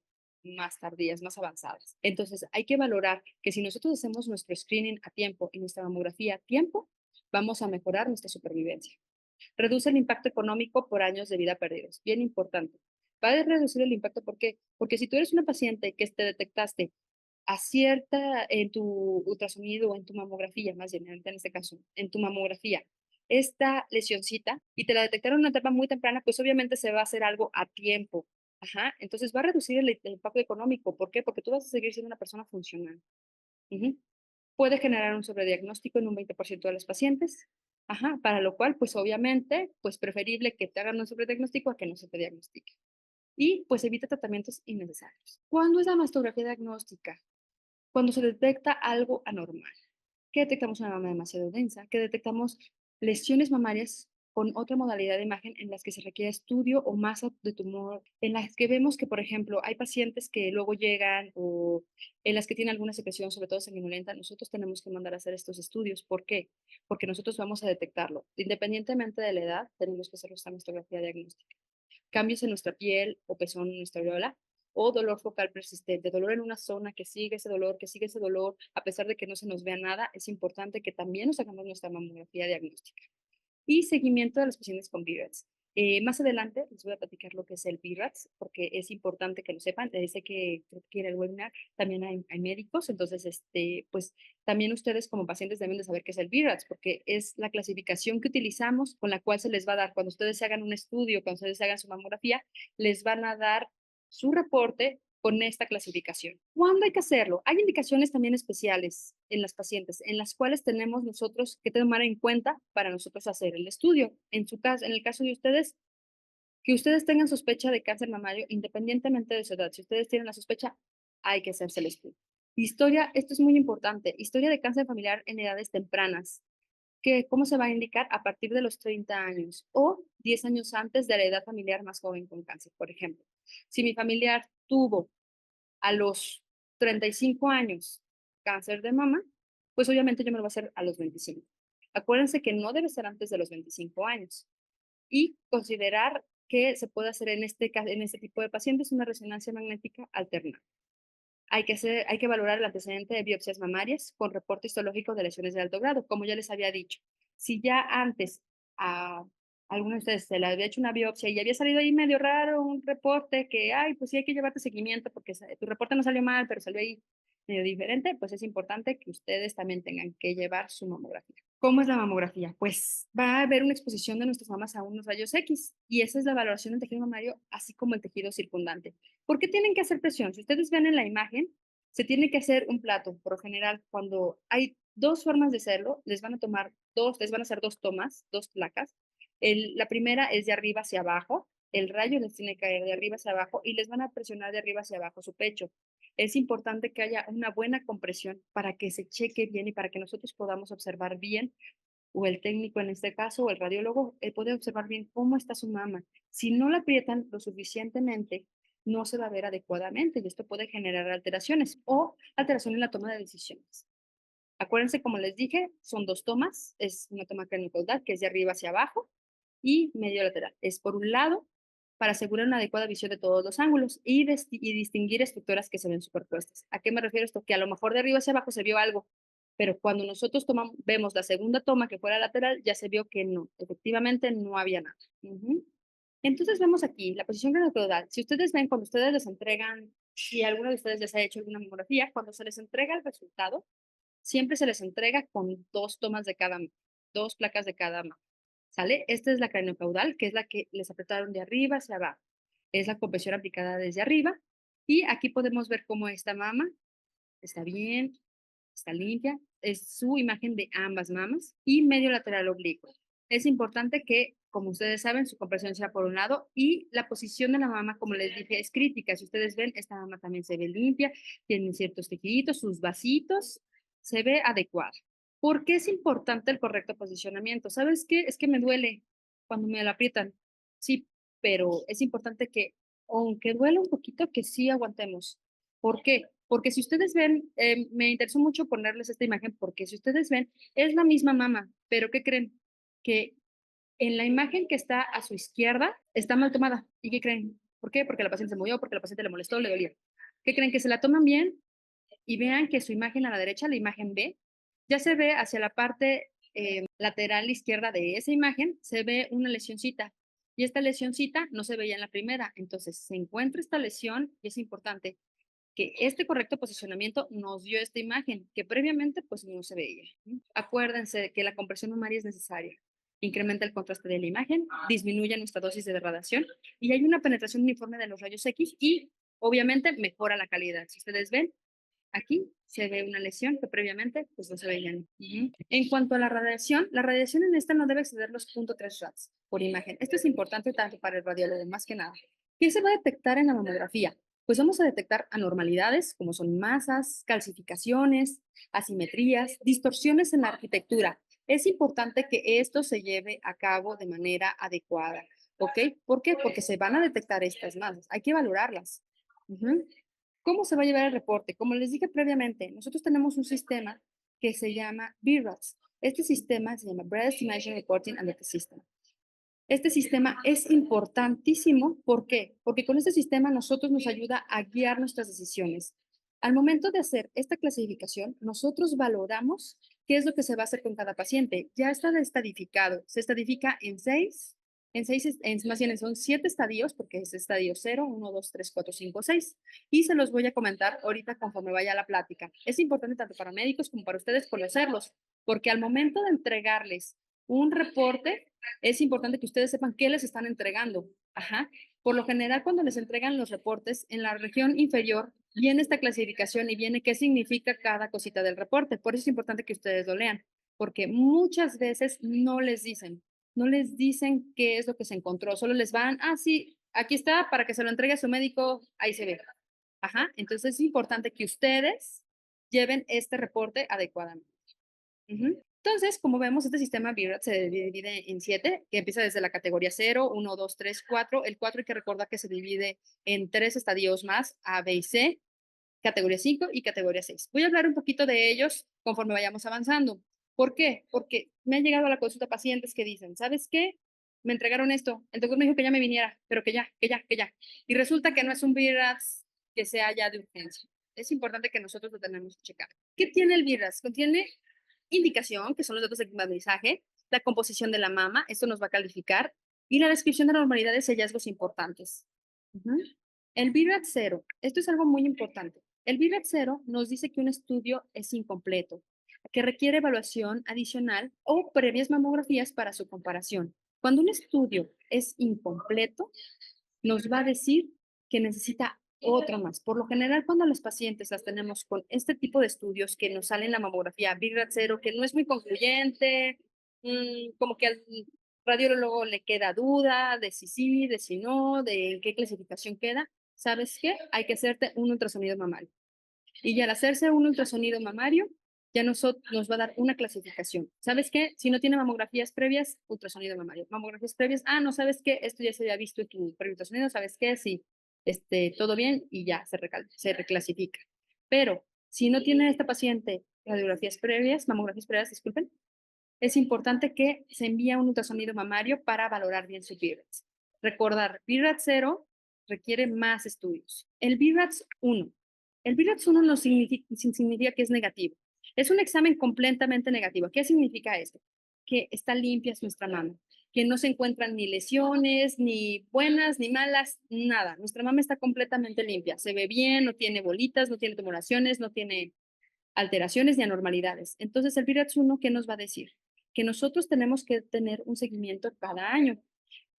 Speaker 2: más tardías, más avanzadas. Entonces, hay que valorar que si nosotros hacemos nuestro screening a tiempo y nuestra mamografía a tiempo, vamos a mejorar nuestra supervivencia. Reduce el impacto económico por años de vida perdidos. Bien importante. Va a reducir el impacto, ¿por qué? Porque si tú eres una paciente que te detectaste a cierta, en tu ultrasonido o en tu mamografía, más bien en este caso, en tu mamografía, esta lesioncita y te la detectaron en una etapa muy temprana, pues obviamente se va a hacer algo a tiempo. Ajá, entonces va a reducir el impacto económico. ¿Por qué? Porque tú vas a seguir siendo una persona funcional. Ujú. Puede generar un sobrediagnóstico en un 20% de los pacientes. Ajá, para lo cual, pues obviamente, pues preferible que te hagan un sobrediagnóstico a que no se te diagnostique. Y pues evita tratamientos innecesarios. ¿Cuándo es la mastografía diagnóstica? Cuando se detecta algo anormal, que detectamos una mama demasiado densa, que detectamos lesiones mamarias con otra modalidad de imagen en las que se requiere estudio o masa de tumor, en las que vemos que, por ejemplo, hay pacientes que luego llegan o en las que tienen alguna secreción, sobre todo sanguinolenta, nosotros tenemos que mandar a hacer estos estudios. ¿Por qué? Porque nosotros vamos a detectarlo. Independientemente de la edad, tenemos que hacer nuestra mastografía diagnóstica. Cambios en nuestra piel o pezón en nuestra areola, o dolor focal persistente, dolor en una zona que sigue ese dolor, a pesar de que no se nos vea nada, es importante que también nos hagamos nuestra mamografía diagnóstica. Y seguimiento de los pacientes con BRADS. Más adelante les voy a platicar lo que es el BRADS, porque es importante que lo sepan. Sé que creo que en el webinar también hay médicos, entonces, pues también ustedes como pacientes deben de saber qué es el BRADS, porque es la clasificación que utilizamos con la cual se les va a dar, cuando ustedes se hagan un estudio, cuando ustedes hagan su mamografía, les van a dar su reporte con esta clasificación. ¿Cuándo hay que hacerlo? Hay indicaciones también especiales en las pacientes, en las cuales tenemos nosotros que tomar en cuenta para nosotros hacer el estudio. En su caso, en el caso de ustedes, que ustedes tengan sospecha de cáncer mamario, independientemente de su edad, si ustedes tienen la sospecha, hay que hacerse el estudio. Historia, esto es muy importante, historia de cáncer familiar en edades tempranas, que cómo se va a indicar a partir de los 30 años o 10 años antes de la edad familiar más joven con cáncer, por ejemplo. Si mi familiar tuvo a los 35 años cáncer de mama, pues obviamente yo me lo voy a hacer a los 25. Acuérdense que no debe ser antes de los 25 años y considerar que se puede hacer en este tipo de pacientes una resonancia magnética alternada. Hay que valorar el antecedente de biopsias mamarias con reporte histológico de lesiones de alto grado, como ya les había dicho. Si ya antes a alguno de ustedes se le había hecho una biopsia y había salido ahí medio raro un reporte que, ay, pues sí hay que llevarte seguimiento porque tu reporte no salió mal, pero salió ahí medio diferente, pues es importante que ustedes también tengan que llevar su mamografía. ¿Cómo es la mamografía? Pues va a haber una exposición de nuestras mamas a unos rayos X y esa es la valoración del tejido mamario, así como el tejido circundante. ¿Por qué tienen que hacer presión? Si ustedes ven en la imagen, se tiene que hacer un plato. Por lo general, cuando hay dos formas de hacerlo, les van a hacer dos tomas, dos placas. La primera es de arriba hacia abajo, el rayo les tiene que caer de arriba hacia abajo y les van a presionar de arriba hacia abajo su pecho. Es importante que haya una buena compresión para que se cheque bien y para que nosotros podamos observar bien, o el técnico en este caso, o el radiólogo, puede observar bien cómo está su mama. Si no la aprietan lo suficientemente, no se va a ver adecuadamente y esto puede generar alteraciones o alteración en la toma de decisiones. Acuérdense, como les dije, son dos tomas. Es una toma craneocaudal que es de arriba hacia abajo y medio lateral. Es por un lado para asegurar una adecuada visión de todos los ángulos y distinguir estructuras que se ven superpuestas. ¿A qué me refiero esto? Que a lo mejor de arriba hacia abajo se vio algo, pero cuando nosotros vemos la segunda toma que fue la lateral, ya se vio que no, efectivamente no había nada. Ujú. Entonces vemos aquí la posición craneocaudal. Si ustedes ven, cuando ustedes les entregan, si alguno de ustedes les ha hecho alguna mamografía, cuando se les entrega el resultado, siempre se les entrega con 2 tomas de cada mama, 2 placas de cada mama, ¿sale? Esta es la craneocaudal, que es la que les apretaron de arriba hacia abajo. Es la compresión aplicada desde arriba, y aquí podemos ver cómo esta mama está bien, está limpia, es su imagen de ambas mamas y medio lateral oblicuo. Es importante que, como ustedes saben, su compresión sea por un lado y la posición de la mama, como les dije, es crítica. Si ustedes ven, esta mama también se ve limpia, tiene ciertos tejiditos, sus vasitos, se ve adecuada. ¿Por qué es importante el correcto posicionamiento? ¿Sabes qué? Es que me duele cuando me la aprietan. Sí, pero es importante que, aunque duela un poquito, que sí aguantemos. ¿Por qué? Porque si ustedes ven, me interesó mucho ponerles esta imagen, porque si ustedes ven, es la misma mama, pero ¿qué creen? Que en la imagen que está a su izquierda está mal tomada. ¿Y qué creen? ¿Por qué? Porque la paciente se movió, porque la paciente le molestó, le dolía. ¿Qué creen? Que se la toman bien y vean que su imagen a la derecha, la imagen B, ya se ve hacia la parte lateral izquierda de esa imagen, se ve una lesioncita. Y esta lesioncita no se veía en la primera. Entonces, se encuentra esta lesión y es importante que este correcto posicionamiento nos dio esta imagen que previamente pues no se veía. Acuérdense que la compresión mamaria es necesaria. Incrementa el contraste de la imagen, disminuye nuestra dosis de radiación y hay una penetración uniforme de los rayos X y obviamente mejora la calidad. Si ustedes ven, aquí se ve una lesión que previamente pues no se veían. En cuanto a la radiación en esta no debe exceder los 0.3 rads por imagen. Esto es importante tanto para el radiólogo más que nada. ¿Qué se va a detectar en la mamografía? Pues vamos a detectar anormalidades como son masas, calcificaciones, asimetrías, distorsiones en la arquitectura. Es importante que esto se lleve a cabo de manera adecuada. ¿Ok? ¿Por qué? Porque se van a detectar estas masas. Hay que valorarlas. Ujú. ¿Cómo se va a llevar el reporte? Como les dije previamente, nosotros tenemos un sistema que se llama BRADS. Este sistema se llama Breast Imaging Reporting and Data System. Este sistema es importantísimo. ¿Por qué? Porque con este sistema nosotros nos ayuda a guiar nuestras decisiones. Al momento de hacer esta clasificación, nosotros valoramos qué es lo que se va a hacer con cada paciente. Ya está estadificado. Se estadifica más bien son 7 estadios, porque es estadio 0, 1, 2, 3, 4, 5, 6. Y se los voy a comentar ahorita conforme vaya la plática. Es importante tanto para médicos como para ustedes conocerlos, porque al momento de entregarles un reporte, es importante que ustedes sepan qué les están entregando. Ajá. Por lo general, cuando les entregan los reportes, en la región inferior viene esta clasificación y viene qué significa cada cosita del reporte. Por eso es importante que ustedes lo lean, porque muchas veces no les dicen qué es lo que se encontró, solo les van, ah, sí, aquí está para que se lo entregue a su médico, ahí se ve. Ajá. Entonces es importante que ustedes lleven este reporte adecuadamente. Ujú. Entonces, como vemos, este sistema VIRAT se divide en 7, que empieza desde la categoría 0, 1, 2, 3, 4. El 4 hay que recordar que se divide en 3 estadios más, A, B y C, categoría 5 y categoría 6. Voy a hablar un poquito de ellos conforme vayamos avanzando. ¿Por qué? Porque me han llegado a la consulta pacientes que dicen, ¿sabes qué? Me entregaron esto, el doctor me dijo que ya me viniera, pero que ya, que ya, que ya. Y resulta que no es un VIRAS que sea ya de urgencia. Es importante que nosotros lo tenemos que checar. ¿Qué tiene el VIRAS? Contiene indicación, que son los datos de aprendizaje, la composición de la mama, esto nos va a calificar, y la descripción de anormalidades y hallazgos importantes. Ujú. El BIRAT 0, esto es algo muy importante. El BIRAT 0 nos dice que un estudio es incompleto, que requiere evaluación adicional o previas mamografías para su comparación. Cuando un estudio es incompleto, nos va a decir que necesita otro más. Por lo general, cuando los pacientes las tenemos con este tipo de estudios que nos salen la mamografía BIRAT 0, que no es muy concluyente, como que al radiólogo le queda duda de si sí, de si no, de en qué clasificación queda, ¿sabes qué? Hay que hacerte un ultrasonido mamario. Y ya al hacerse un ultrasonido mamario, ya nos va a dar una clasificación. ¿Sabes qué? Si no tiene mamografías previas, ultrasonido mamario. Mamografías previas, ah, no, ¿sabes qué? Esto ya se había visto en tu previo ultrasonido, ¿sabes qué? Sí, todo bien y ya se reclasifica. Pero si no tiene esta paciente mamografías previas, disculpen, es importante que se envíe un ultrasonido mamario para valorar bien su BIRATS. Recordar, BIRATS 0 requiere más estudios. El BIRATS 1. El BIRATS 1 no significa que es negativo. Es un examen completamente negativo. ¿Qué significa esto? Que está limpia nuestra mama, que no se encuentran ni lesiones, ni buenas, ni malas, nada. Nuestra mama está completamente limpia, se ve bien, no tiene bolitas, no tiene tumoraciones, no tiene alteraciones ni anormalidades. Entonces, el VIRATS 1, ¿qué nos va a decir? Que nosotros tenemos que tener un seguimiento cada año.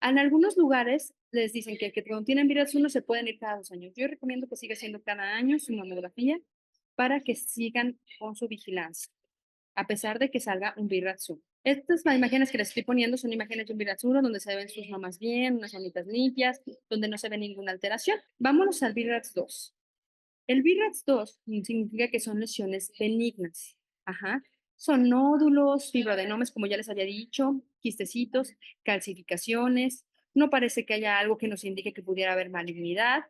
Speaker 2: En algunos lugares les dicen que cuando tienen VIRATS 1 se pueden ir cada 2 años. Yo recomiendo que siga siendo cada año su mamografía para que sigan con su vigilancia, a pesar de que salga un VIRATS 1. Estas imágenes que les estoy poniendo son imágenes de un VIRATS 1 donde se ven sus mamas bien, unas mamitas limpias, donde no se ve ninguna alteración. Vámonos al VIRATS 2. El VIRATS 2 significa que son lesiones benignas. Ajá. Son nódulos, fibroadenomas, como ya les había dicho, quistecitos, calcificaciones. No parece que haya algo que nos indique que pudiera haber malignidad.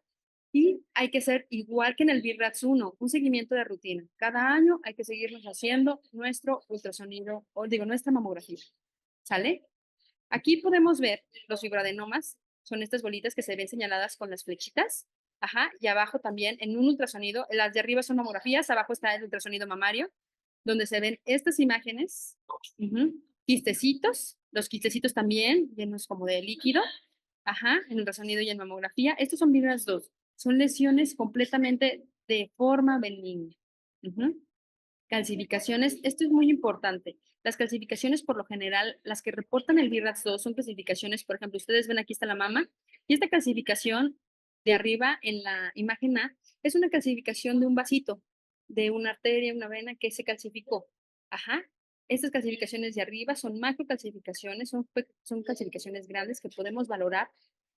Speaker 2: Y hay que hacer igual que en el VIRATS 1, un seguimiento de rutina. Cada año hay que seguirnos haciendo nuestro ultrasonido, o digo, nuestra mamografía. ¿Sale? Aquí podemos ver los fibroadenomas, son estas bolitas que se ven señaladas con las flechitas. Ajá, y abajo también en un ultrasonido, las de arriba son mamografías, abajo está el ultrasonido mamario, donde se ven estas imágenes, quistecitos, los quistecitos también llenos como de líquido, ajá, en ultrasonido y en mamografía. Estos son VIRAS 2, son lesiones completamente de forma benigna. Ujú. Calcificaciones, esto es muy importante. Las calcificaciones, por lo general, las que reportan el VIRATS 2 son calcificaciones, por ejemplo, ustedes ven aquí está la mama, y esta calcificación de arriba en la imagen A es una calcificación de un vasito, de una arteria, una vena que se calcificó. Ajá. Estas calcificaciones de arriba son macrocalcificaciones, son calcificaciones grandes que podemos valorar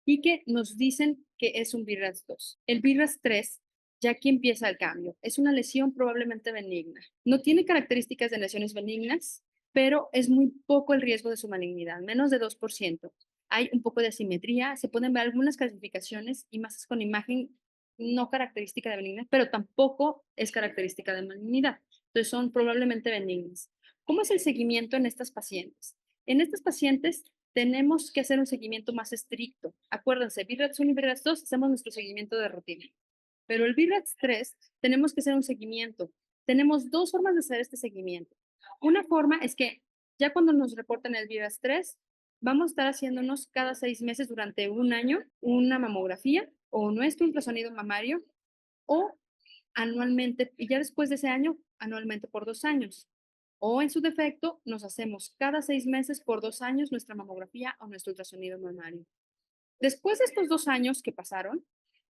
Speaker 2: y que nos dicen que es un VIRATS 2. El VIRATS 3 ya aquí empieza el cambio. Es una lesión probablemente benigna. No tiene características de lesiones benignas, pero es muy poco el riesgo de su malignidad, menos de 2%. Hay un poco de asimetría, se pueden ver algunas clasificaciones y masas con imagen no característica de benigna, pero tampoco es característica de malignidad. Entonces son probablemente benignas. ¿Cómo es el seguimiento en estas pacientes? En estas pacientes tenemos que hacer un seguimiento más estricto. Acuérdense, VIRATS 1 y VIRATS 2 hacemos nuestro seguimiento de rutina. Pero el VIRATS 3 tenemos que hacer un seguimiento. Tenemos dos formas de hacer este seguimiento. Una forma es que ya cuando nos reportan el VIRATS 3, vamos a estar haciéndonos cada 6 meses durante un año una mamografía o nuestro ultrasonido mamario o anualmente, y ya después de ese año, anualmente por 2 años. O en su defecto, nos hacemos cada 6 meses por 2 años nuestra mamografía o nuestro ultrasonido mamario. Después de estos 2 años que pasaron,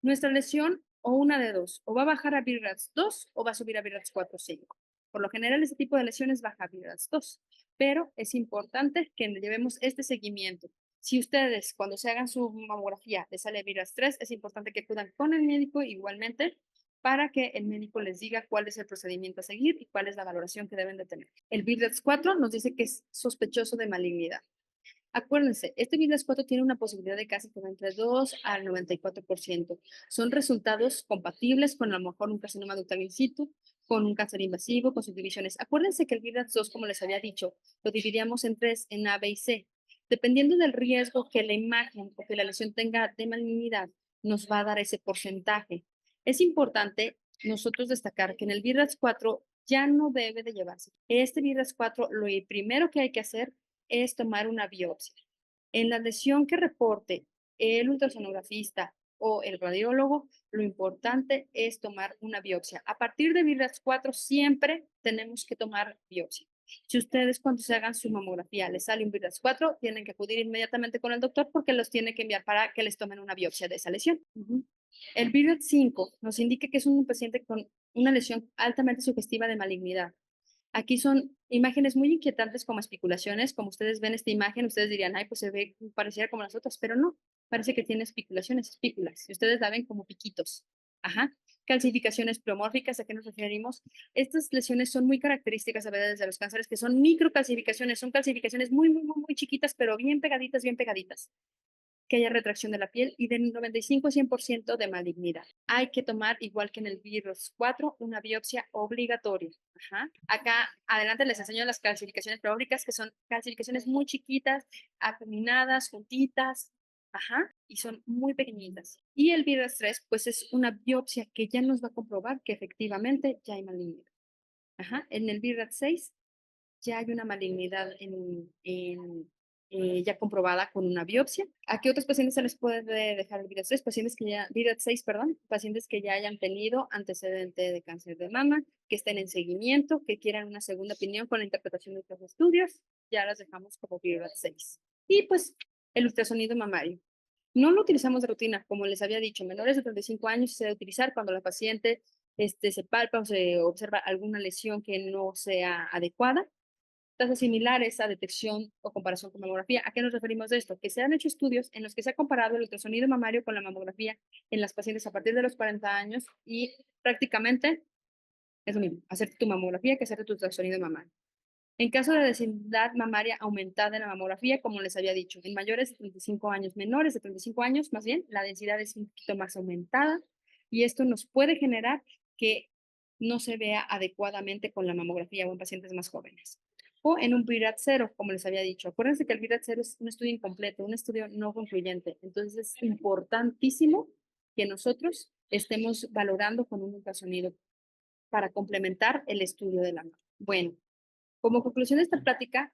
Speaker 2: nuestra lesión o una de dos, o va a bajar a VIRATS 2 o va a subir a VIRATS 4 o 5. Por lo general, este tipo de lesiones baja a VIRATS 2, pero es importante que llevemos este seguimiento. Si ustedes, cuando se hagan su mamografía, les sale VIRATS 3, es importante que acudan con el médico igualmente para que el médico les diga cuál es el procedimiento a seguir y cuál es la valoración que deben de tener. El VIRATS 4 nos dice que es sospechoso de malignidad. Acuérdense, este VIRATS 4 tiene una posibilidad de casi como entre 2 al 94%. Son resultados compatibles con a lo mejor un carcinoma ductal in situ, con un cáncer invasivo, con subdivisiones. Acuérdense que el VIRATS 2, como les había dicho, lo dividíamos en tres, en A, B y C. Dependiendo del riesgo que la imagen o que la lesión tenga de malignidad, nos va a dar ese porcentaje. Es importante nosotros destacar que en el VIRATS 4 ya no debe de llevarse. Este VIRATS 4, lo primero que hay que hacer es tomar una biopsia. En la lesión que reporte el ultrasonografista o el radiólogo, lo importante es tomar una biopsia. A partir de VIRATS 4 siempre tenemos que tomar biopsia. Si ustedes cuando se hagan su mamografía les sale un VIRATS 4, tienen que acudir inmediatamente con el doctor porque los tiene que enviar para que les tomen una biopsia de esa lesión. El VIRATS 5 nos indica que es un paciente con una lesión altamente sugestiva de malignidad. Aquí son imágenes muy inquietantes como especulaciones. Como ustedes ven esta imagen, ustedes dirían, ay, pues se ve pareciera como las otras, pero no, parece que tiene especulaciones, espículas. Y ustedes la ven como piquitos. Ajá. Calcificaciones pleomórficas, ¿a qué nos referimos? Estas lesiones son muy características a veces de los cánceres, que son microcalcificaciones, son calcificaciones muy, muy, muy, muy chiquitas, pero bien pegaditas, bien pegaditas, que haya retracción de la piel y del 95 a 100% de malignidad. Hay que tomar, igual que en el virus 4, una biopsia obligatoria. Ajá. Acá adelante les enseño las calcificaciones pleomórficas, que son calcificaciones muy chiquitas, acuminadas, juntitas, ajá, y son muy pequeñitas. Y el virus 3, pues es una biopsia que ya nos va a comprobar que efectivamente ya hay malignidad. Ajá, en el BRAF6 ya hay una malignidad ya comprobada con una biopsia. ¿A qué otros pacientes se les puede dejar el BRAF6? BRAF6, perdón, pacientes que ya hayan tenido antecedente de cáncer de mama, que estén en seguimiento, que quieran una segunda opinión con la interpretación de otros estudios, ya las dejamos como BRAF6. Y pues el ultrasonido mamario. No lo utilizamos de rutina, como les había dicho, menores de 35 años se debe utilizar cuando la paciente se palpa o se observa alguna lesión que no sea adecuada. Tasas similares a detección o comparación con mamografía. ¿A qué nos referimos de esto? Que se han hecho estudios en los que se ha comparado el ultrasonido mamario con la mamografía en las pacientes a partir de los 40 años y prácticamente es lo mismo, hacerte tu mamografía que hacerte tu ultrasonido mamario. En caso de densidad mamaria aumentada en la mamografía, como les había dicho, en mayores de 35 años, menores de 35 años, más bien, la densidad es un poquito más aumentada y esto nos puede generar que no se vea adecuadamente con la mamografía o en pacientes más jóvenes. O en un BIRAT cero, como les había dicho. Acuérdense que el BIRAT cero es un estudio incompleto, un estudio no concluyente. Entonces es importantísimo que nosotros estemos valorando con un ultrasonido para complementar el estudio de la mama. Bueno, como conclusión de esta plática,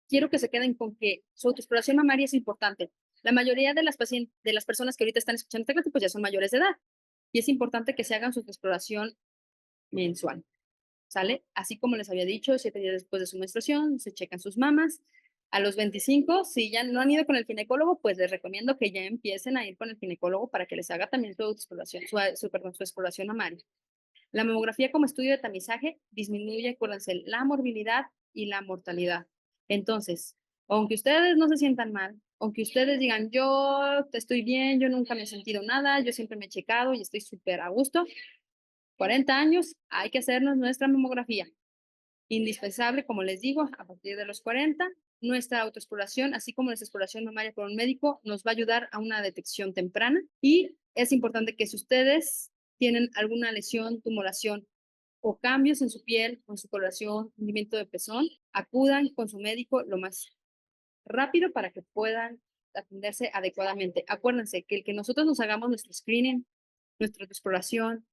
Speaker 2: quiero que se queden con que su autoexploración mamaria es importante. La mayoría de las pacientes, de las personas que ahorita están escuchando esta clase, pues ya son mayores de edad. Y es importante que se hagan su exploración mensual, ¿sale? Así como les había dicho, 7 días después de su menstruación, se checan sus mamas. A los 25, si ya no han ido con el ginecólogo, pues les recomiendo que ya empiecen a ir con el ginecólogo para que les haga también su autoexploración, su exploración mamaria. La mamografía como estudio de tamizaje disminuye, acuérdense, la morbilidad y la mortalidad. Entonces, aunque ustedes no se sientan mal, aunque ustedes digan, yo estoy bien, yo nunca me he sentido nada, yo siempre me he checado y estoy súper a gusto, 40 años, hay que hacernos nuestra mamografía. Indispensable, como les digo, a partir de los 40, nuestra autoexploración, así como nuestra exploración mamaria por un médico, nos va a ayudar a una detección temprana y es importante que si ustedes tienen alguna lesión, tumoración o cambios en su piel, en su coloración, hundimiento de pezón, acudan con su médico lo más rápido para que puedan atenderse adecuadamente. Acuérdense que el que nosotros nos hagamos nuestro screening, nuestra exploración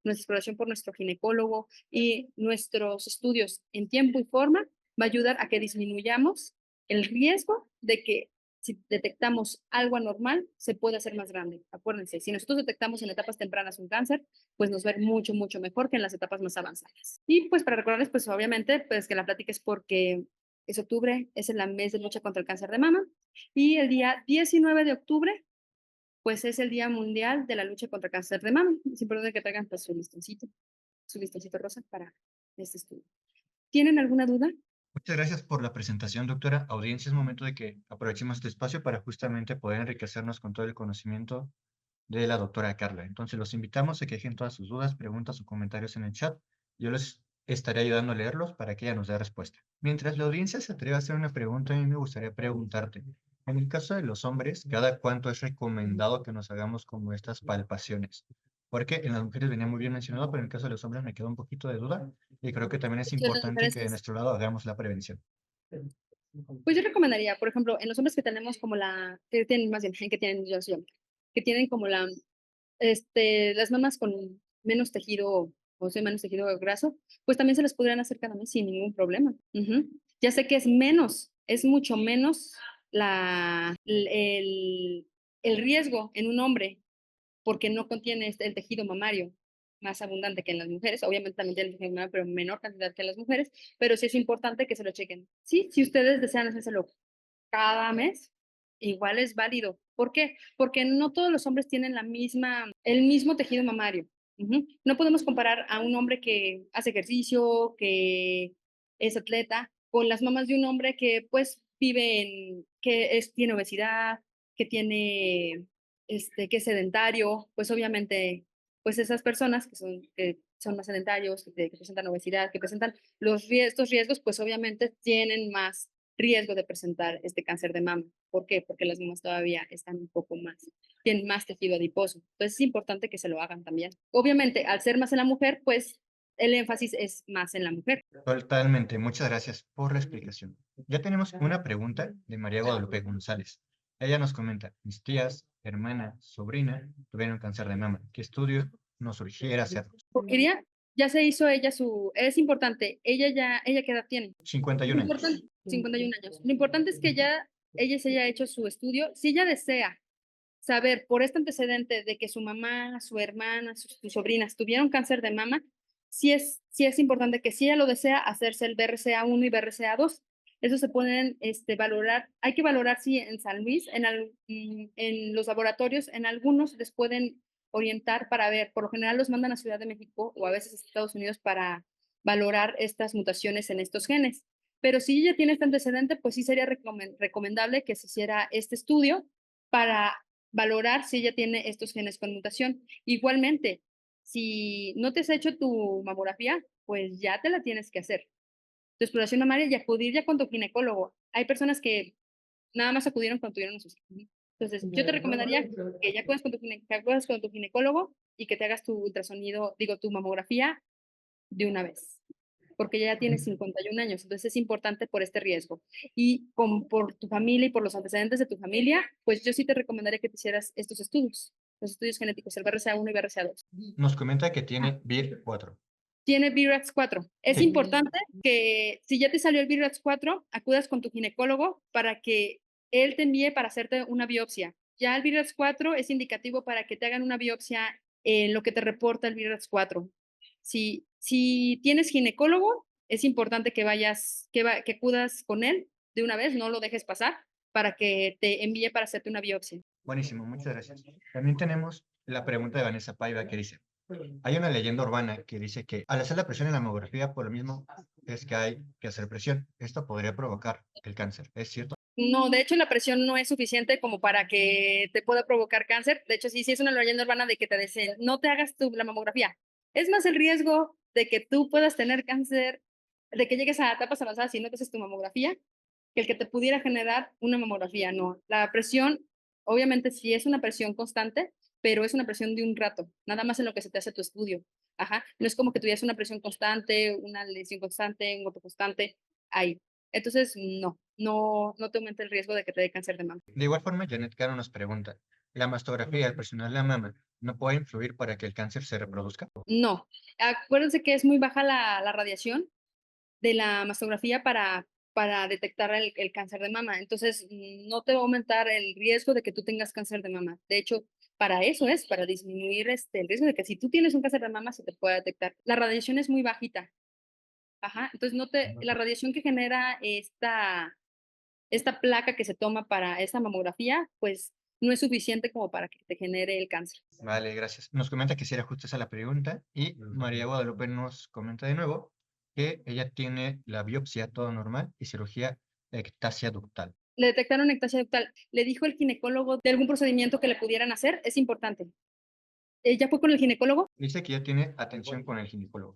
Speaker 2: por nuestro ginecólogo y nuestros estudios en tiempo y forma va a ayudar a que disminuyamos el riesgo de que si detectamos algo anormal, se puede hacer más grande. Acuérdense, si nosotros detectamos en etapas tempranas un cáncer, pues nos va a ver mucho, mucho mejor que en las etapas más avanzadas. Y pues para recordarles, pues obviamente, pues que la plática es porque es octubre, es el mes de lucha contra el cáncer de mama. Y el día 19 de octubre pues es el Día Mundial de la Lucha contra el Cáncer de Mama. Es importante que traigan pues, su listoncito rosa para este estudio. ¿Tienen alguna duda?
Speaker 1: Muchas gracias por la presentación, doctora. Audiencia, es momento de que aprovechemos este espacio para justamente poder enriquecernos con todo el conocimiento de la doctora Carla. Entonces, los invitamos a que dejen todas sus dudas, preguntas o comentarios en el chat. Yo les estaré ayudando a leerlos para que ella nos dé respuesta. Mientras la audiencia se atreve a hacer una pregunta, a mí me gustaría preguntarte, en el caso de los hombres, ¿cada cuánto es recomendado que nos hagamos como estas palpaciones? Porque en las mujeres venía muy bien mencionado, pero en el caso de los hombres me quedó un poquito de duda y creo que también es
Speaker 2: Sí, las
Speaker 1: importante que de
Speaker 2: diferencias.
Speaker 1: nuestro lado hagamos la prevención.
Speaker 2: Pues yo recomendaría, por ejemplo, en los hombres que tenemos como que tienen más bien, que tienen, que tienen como las mamas con menos tejido, o sea, menos tejido graso, pues también se les podrían hacer cada mes sin ningún problema. Ujú. Ya sé que es menos, es mucho menos el riesgo en un hombre porque no contiene el tejido mamario más abundante que en las mujeres. Obviamente también tiene el tejido mamario, pero menor cantidad que en las mujeres, pero sí es importante que se lo chequen. Sí, si ustedes desean hacérselo cada mes, igual es válido. ¿Por qué? Porque no todos los hombres tienen el mismo tejido mamario. Ujú. No podemos comparar a un hombre que hace ejercicio, que es atleta, con las mamas de un hombre que pues tiene obesidad, que tiene, que es sedentario, pues obviamente, pues esas personas que son más sedentarios, que presentan obesidad, que presentan estos riesgos, pues obviamente tienen más riesgo de presentar este cáncer de mama. ¿Por qué? Porque las mamas todavía están un poco más, tienen más tejido adiposo. Entonces es importante que se lo hagan también. Obviamente, al ser más en la mujer, pues el énfasis es más en la mujer.
Speaker 1: Totalmente, muchas gracias por la explicación. Ya tenemos una pregunta de María Guadalupe González. Ella nos comenta, mis tías, hermana, sobrina tuvieron cáncer de mama. ¿Qué estudio nos surgiera hacer?
Speaker 2: Quería ya se hizo ella es importante, ella ¿qué edad tiene? Lo
Speaker 1: 51
Speaker 2: importante
Speaker 1: años.
Speaker 2: 51 años. Lo importante es que ella se haya hecho su estudio. Si ella desea saber por este antecedente de que su mamá, su hermana, sus sobrinas tuvieron cáncer de mama, sí es importante que si ella lo desea, hacerse el BRCA1 y BRCA2. Eso se pueden, valorar. Hay que valorar si en San Luis, en los laboratorios, en algunos les pueden orientar para ver, por lo general los mandan a Ciudad de México o a veces a Estados Unidos para valorar estas mutaciones en estos genes. Pero si ella tiene este antecedente, pues sí sería recomendable que se hiciera este estudio para valorar si ella tiene estos genes con mutación. Igualmente, si no te has hecho tu mamografía, pues ya te la tienes que hacer. Tu exploración mamaria y acudir ya con tu ginecólogo. Hay personas que nada más acudieron cuando tuvieron a sus hijos. Entonces, yo te recomendaría que ya acudas con que acudas con tu ginecólogo y que te hagas tu ultrasonido, digo, tu mamografía de una vez, porque ella ya tiene 51 años, entonces es importante por este riesgo. Y por tu familia y por los antecedentes de tu familia, pues yo sí te recomendaría que te hicieras estos estudios, los estudios genéticos, el BRCA1 y BRCA2.
Speaker 1: Nos comenta que tiene BIR4.
Speaker 2: Tiene BRAF4. Es
Speaker 1: Sí.
Speaker 2: importante que si ya te salió el BRAF4, acudas con tu ginecólogo para que él te envíe para hacerte una biopsia. Ya el BRAF4 es indicativo para que te hagan una biopsia en lo que te reporta el BRAF4. Si tienes ginecólogo, es importante que vayas, que acudas con él de una vez, no lo dejes pasar, para que te envíe para hacerte una biopsia.
Speaker 1: Buenísimo, muchas gracias. También tenemos la pregunta de Vanessa Paiva que dice, hay una leyenda urbana que dice que al hacer la presión en la mamografía, por lo mismo es que hay que hacer presión. Esto podría provocar el cáncer, ¿es cierto?
Speaker 2: No, de hecho, la presión no es suficiente como para que te pueda provocar cáncer. De hecho, sí es una leyenda urbana de que te dicen, no te hagas la mamografía. Es más el riesgo de que tú puedas tener cáncer, de que llegues a etapas avanzadas y no te haces tu mamografía, que el que te pudiera generar una mamografía. No, la presión, obviamente sí es una presión constante, pero es una presión de un rato, nada más en lo que se te hace tu estudio. Ajá, no es como que tuvieras una presión constante, una lesión constante, un golpe constante, ahí. Entonces, no te aumenta el riesgo de que te dé cáncer de mama.
Speaker 1: De igual forma, Janet Caro nos pregunta, ¿la mastografía al presionar la mama no puede influir para que el cáncer se reproduzca?
Speaker 2: No, acuérdense que es muy baja la radiación de la mastografía para detectar el cáncer de mama. Entonces, no te va a aumentar el riesgo de que tú tengas cáncer de mama. De hecho, para eso es, para disminuir el riesgo de que si tú tienes un cáncer de mama se te pueda detectar. La radiación es muy bajita. Ajá, entonces la radiación que genera esta placa que se toma para esa mamografía, pues no es suficiente como para que te genere el cáncer.
Speaker 1: Vale, gracias. Nos comenta que si era justo esa la pregunta y María Guadalupe nos comenta de nuevo que ella tiene la biopsia todo normal y cirugía ectasia ductal.
Speaker 2: Le detectaron ectasia ductal. ¿Le dijo el ginecólogo de algún procedimiento que le pudieran hacer? Es importante. ¿Ya fue con el ginecólogo?
Speaker 1: Dice que ya tiene atención con el ginecólogo.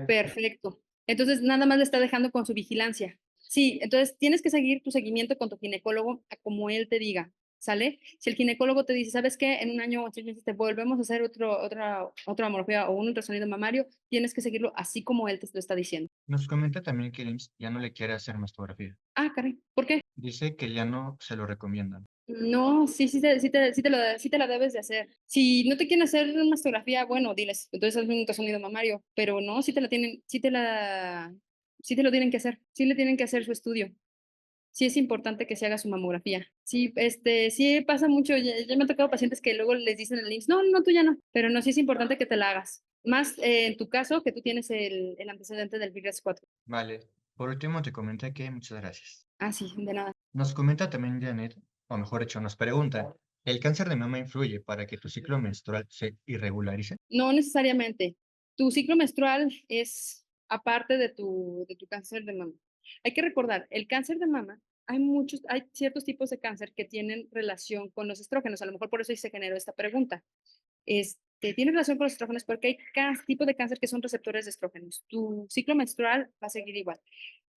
Speaker 2: Perfecto. Entonces, nada más le está dejando con su vigilancia. Sí, entonces tienes que seguir tu seguimiento con tu ginecólogo a como él te diga, ¿sale? Si el ginecólogo te dice, ¿sabes qué? En un año o 6 meses te volvemos a hacer otra mamografía o un ultrasonido mamario, tienes que seguirlo así como él te lo está diciendo.
Speaker 1: Nos comenta también que el IMSS ya no le quiere hacer mastografía.
Speaker 2: Ah, caray, ¿por qué?
Speaker 1: Dice que ya no se lo recomiendan.
Speaker 2: No, sí te la debes de hacer. Si no te quieren hacer una mastografía, bueno, diles, entonces hazme un ultrasonido mamario, pero no, sí te lo tienen que hacer, sí le tienen que hacer su estudio. Sí es importante que se haga su mamografía. Sí, sí pasa mucho, ya me han tocado pacientes que luego les dicen el IMSS, no, no, tú ya no, pero no, sí es importante que te la hagas. Más en tu caso, que tú tienes el antecedente del VIRAS-4.
Speaker 1: Vale. Por último, te comenta que muchas gracias.
Speaker 2: Ah, sí, de nada.
Speaker 1: Nos comenta también Janet, o mejor dicho, nos pregunta, ¿el cáncer de mama influye para que tu ciclo menstrual se irregularice?
Speaker 2: No necesariamente. Tu ciclo menstrual es aparte de tu cáncer de mama. Hay que recordar, el cáncer de mama, hay ciertos tipos de cáncer que tienen relación con los estrógenos. A lo mejor por eso se generó esta pregunta. Tiene relación con los estrógenos porque hay tipos de cáncer que son receptores de estrógenos. Tu ciclo menstrual va a seguir igual.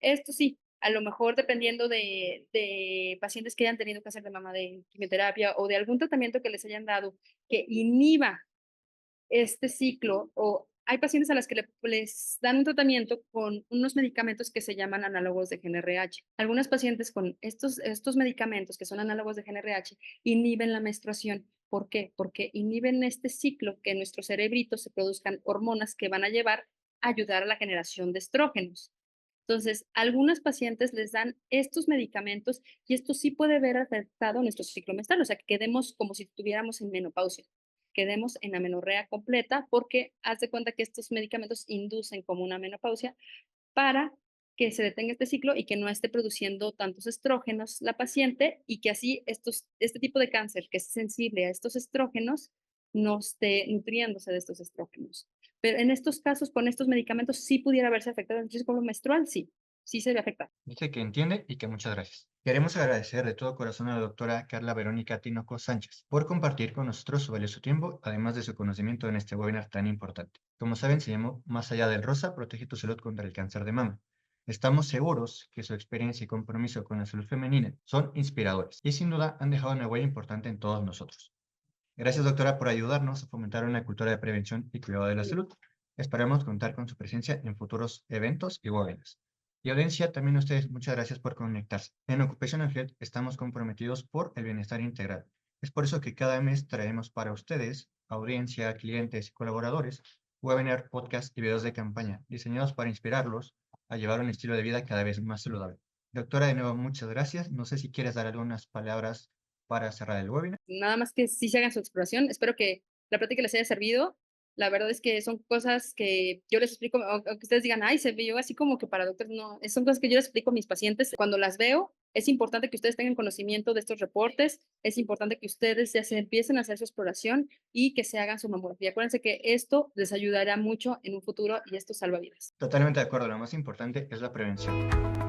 Speaker 2: Esto sí, a lo mejor dependiendo de pacientes que hayan tenido cáncer de mama, de quimioterapia o de algún tratamiento que les hayan dado que inhiba este ciclo o Hay pacientes a las que les dan un tratamiento con unos medicamentos que se llaman análogos de GnRH. Algunas pacientes con estos medicamentos que son análogos de GnRH inhiben la menstruación. ¿Por qué? Porque inhiben este ciclo que en nuestro cerebrito se produzcan hormonas que van a llevar a ayudar a la generación de estrógenos. Entonces, a algunas pacientes les dan estos medicamentos y esto sí puede ver afectado nuestro ciclo menstrual, o sea, que quedemos como si estuviéramos en menopausia, quedemos en amenorrea completa, porque haz de cuenta que estos medicamentos inducen como una menopausia para que se detenga este ciclo y que no esté produciendo tantos estrógenos la paciente y que así este tipo de cáncer que es sensible a estos estrógenos no esté nutriéndose de estos estrógenos. Pero en estos casos, con estos medicamentos, sí pudiera verse afectado el ciclo menstrual, sí, sí se ve afectado.
Speaker 1: Dice que entiende y que muchas gracias. Queremos agradecer de todo corazón a la doctora Carla Verónica Tinoco Sánchez por compartir con nosotros su valioso tiempo, además de su conocimiento en este webinar tan importante. Como saben, se llamó Más allá del rosa, protege tu salud contra el cáncer de mama. Estamos seguros que su experiencia y compromiso con la salud femenina son inspiradores y sin duda han dejado una huella importante en todos nosotros. Gracias, doctora, por ayudarnos a fomentar una cultura de prevención y cuidado de la salud. Esperamos contar con su presencia en futuros eventos y webinars. Y audiencia, también a ustedes, muchas gracias por conectarse. En Occupational Health estamos comprometidos por el bienestar integral. Es por eso que cada mes traemos para ustedes, audiencia, clientes y colaboradores, webinar, podcast y videos de campaña diseñados para inspirarlos a llevar un estilo de vida cada vez más saludable. Doctora, de nuevo, muchas gracias. No sé si quieres dar algunas palabras para cerrar el webinar.
Speaker 2: Nada más que sí se hagan su exploración. Espero que la plática les haya servido. La verdad es que son cosas que yo les explico, aunque ustedes digan, ay, se vio así como que para doctores, no, son cosas que yo les explico a mis pacientes. Cuando las veo, es importante que ustedes tengan conocimiento de estos reportes, es importante que ustedes ya se empiecen a hacer su exploración y que se hagan su mamografía. Acuérdense que esto les ayudará mucho en un futuro y esto salva vidas.
Speaker 1: Totalmente de acuerdo, lo más importante es la prevención.